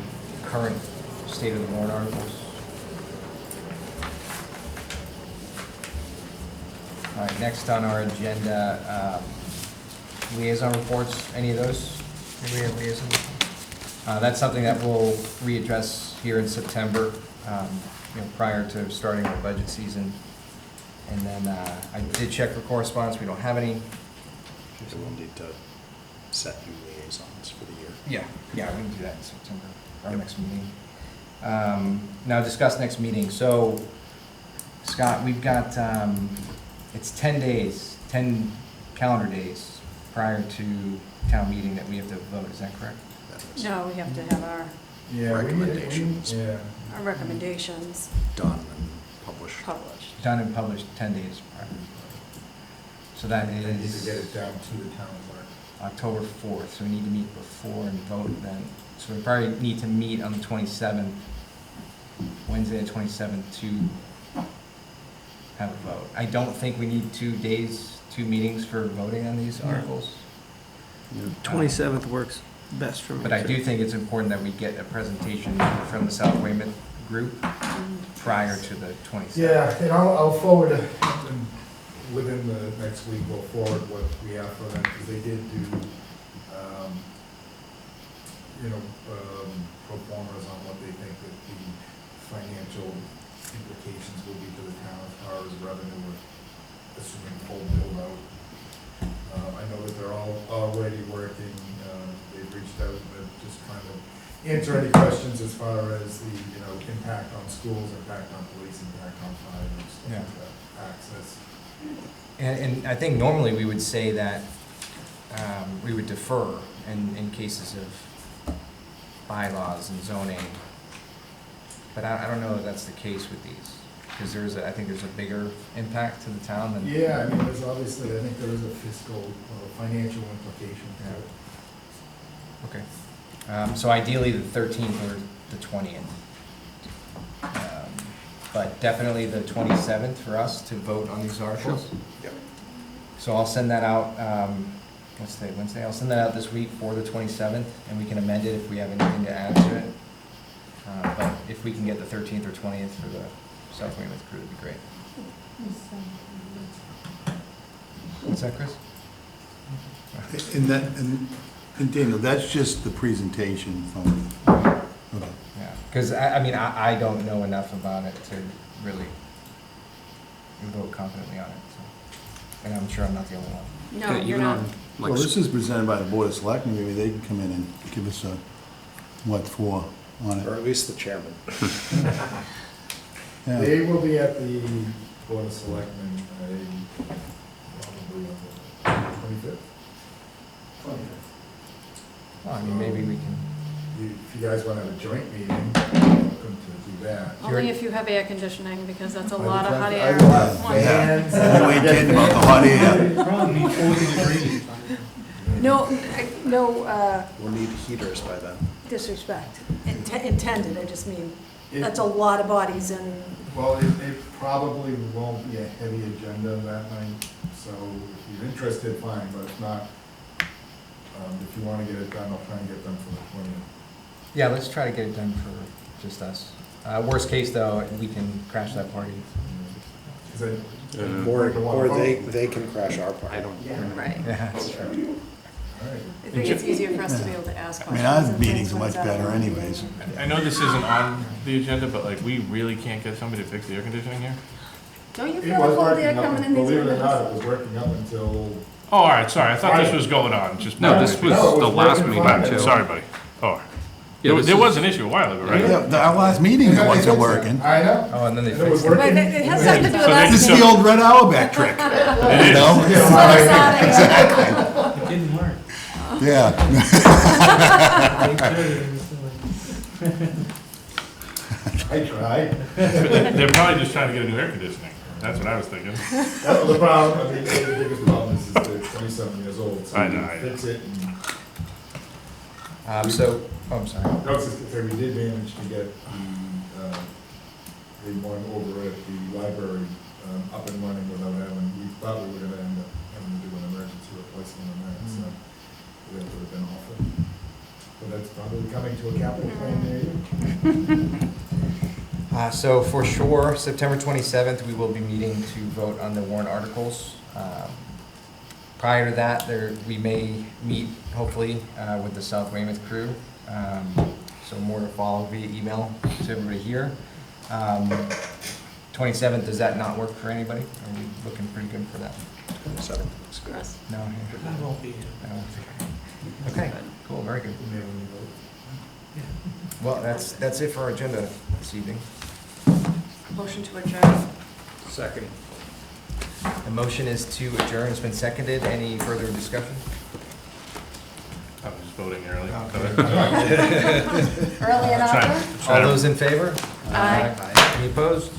current state of the warrant articles? All right, next on our agenda, liaison reports, any of those? Anybody have liaison reports? That's something that we'll readdress here in September, prior to starting the budget season. And then I did check for correspondence, we don't have any. So we'll need to set new liaisons for the year. Yeah, we can do that in September, our next meeting. Now discuss next meeting. So, Scott, we've got, it's 10 days, 10 calendar days prior to town meeting that we have to vote, is that correct? That is No, we have to have our recommendations recommendations done and published. published. Done and published 10 days prior. So that I need to is get it down to the town clerk. October 4th, so we need to meet before and vote then. So we probably need to meet on the 27th, Wednesday the 27th, to have a vote. I don't think we need 2 days, 2 meetings for voting on these articles. 27th works best for me. But I do think it's important that we get a presentation from the South Weymouth group prior to the 27th. Yeah, and I'll forward, and within the next week, we'll forward what we have for them, because they did do, pro formas on what they think that the financial implications will be to the town as far as revenue reached out, just trying to answer any questions as far as the, impact on schools, impact on police, impact on fire, stuff Yeah. like that, access. And I think normally we would say that we would defer in cases of bylaws and zoning. But I don't know if that's the case with these, because I think there's a bigger impact to the town than. Yeah, I mean, there's obviously, I think there is a fiscal, financial implication to it. Okay. So ideally the 13th or the 20th. But definitely the 27th for us to vote on these articles. Yep. So I'll send that out, what's today, Wednesday? I'll send that out this week for the 27th, and we can amend it if we have anything to add to it. But if we can get the 13th or 20th for the South Weymouth crew, it'd be great. What's that, Chris? And Daniel, that's just the presentation from, okay. Yeah, because I don't know enough about it to really vote confidently on it, so. And I'm sure I'm not the only one. No, you're not. Well, this is presented by the Board of Selectmen, maybe they can come in and give us a, what for on Or it. at least the chairman. Yeah. They will be at the Board of Selectmen, probably on the 25th. Well, I mean, maybe we can, If you guys want to have a joint meeting, you're welcome to do that. Only if you have air conditioning, because that's a lot of hot I air. will have at once. fans. You ain't kidding about the hot air. It'd probably be 40 degrees. No We'll need heaters by then. disrespect intended, I just mean, It- that's a lot of bodies and, Well, it probably won't be a heavy agenda that night, so if you're interested, fine, but if not, if you want to get it done, I'll try and get it done for the 20th. yeah, let's try to get it done for just us. Worst case, though, we can crash that party. Is it- Or they can crash our party. I don't. Right. Yeah, that's true. All right. I think it's easier for us to be able to ask I questions. mean, our and meetings things are when much it's out. better anyways. I know this isn't on the agenda, but like, we really can't get somebody to fix the air conditioning here? don't you It feel was the cold air working up, coming in these believe it or windows? not, it was working up until. Oh, all right, sorry, I thought this was going on, just. No, this was No, it the was last working meeting fine. too. Sorry, buddy. Oh, Yeah, this there is- was an issue a while ago, right? Yeah, our last meeting, it wasn't working. I know. Oh, and then they And it was fixed it. working. But it has something to do with So us. This is the old Red Auerbach trick, It you is. know? It didn't work. Yeah. I tried. They're probably just trying to get a new air conditioning. That's what I was thinking. That was the problem, I mean, the biggest problem is they're 27 years old, so I know, you I know. fix it and. I'm sorry. No, it's just, so we did manage to get the one over at the library up and running without having, we thought we were gonna end up having to do an emergency replacement on that, so that would have been awful. But that's probably coming to a capital plan near you. So for sure, September 27th, we will be meeting to vote on the warrant articles. Prior to that, we may meet, hopefully, with the South Weymouth crew. So more to follow via email to everybody here. 27th, does that not work for anybody? Are we looking pretty good for that? 27. Gross. No? I won't be here. No. Okay, cool, very good. We may only vote. Well, that's it for our agenda this evening. Motion to adjourn. Second. The motion is to adjourn. It's been seconded. Any further discussion? I was just voting early. Early and often? All those in favor? Aye. Any opposed?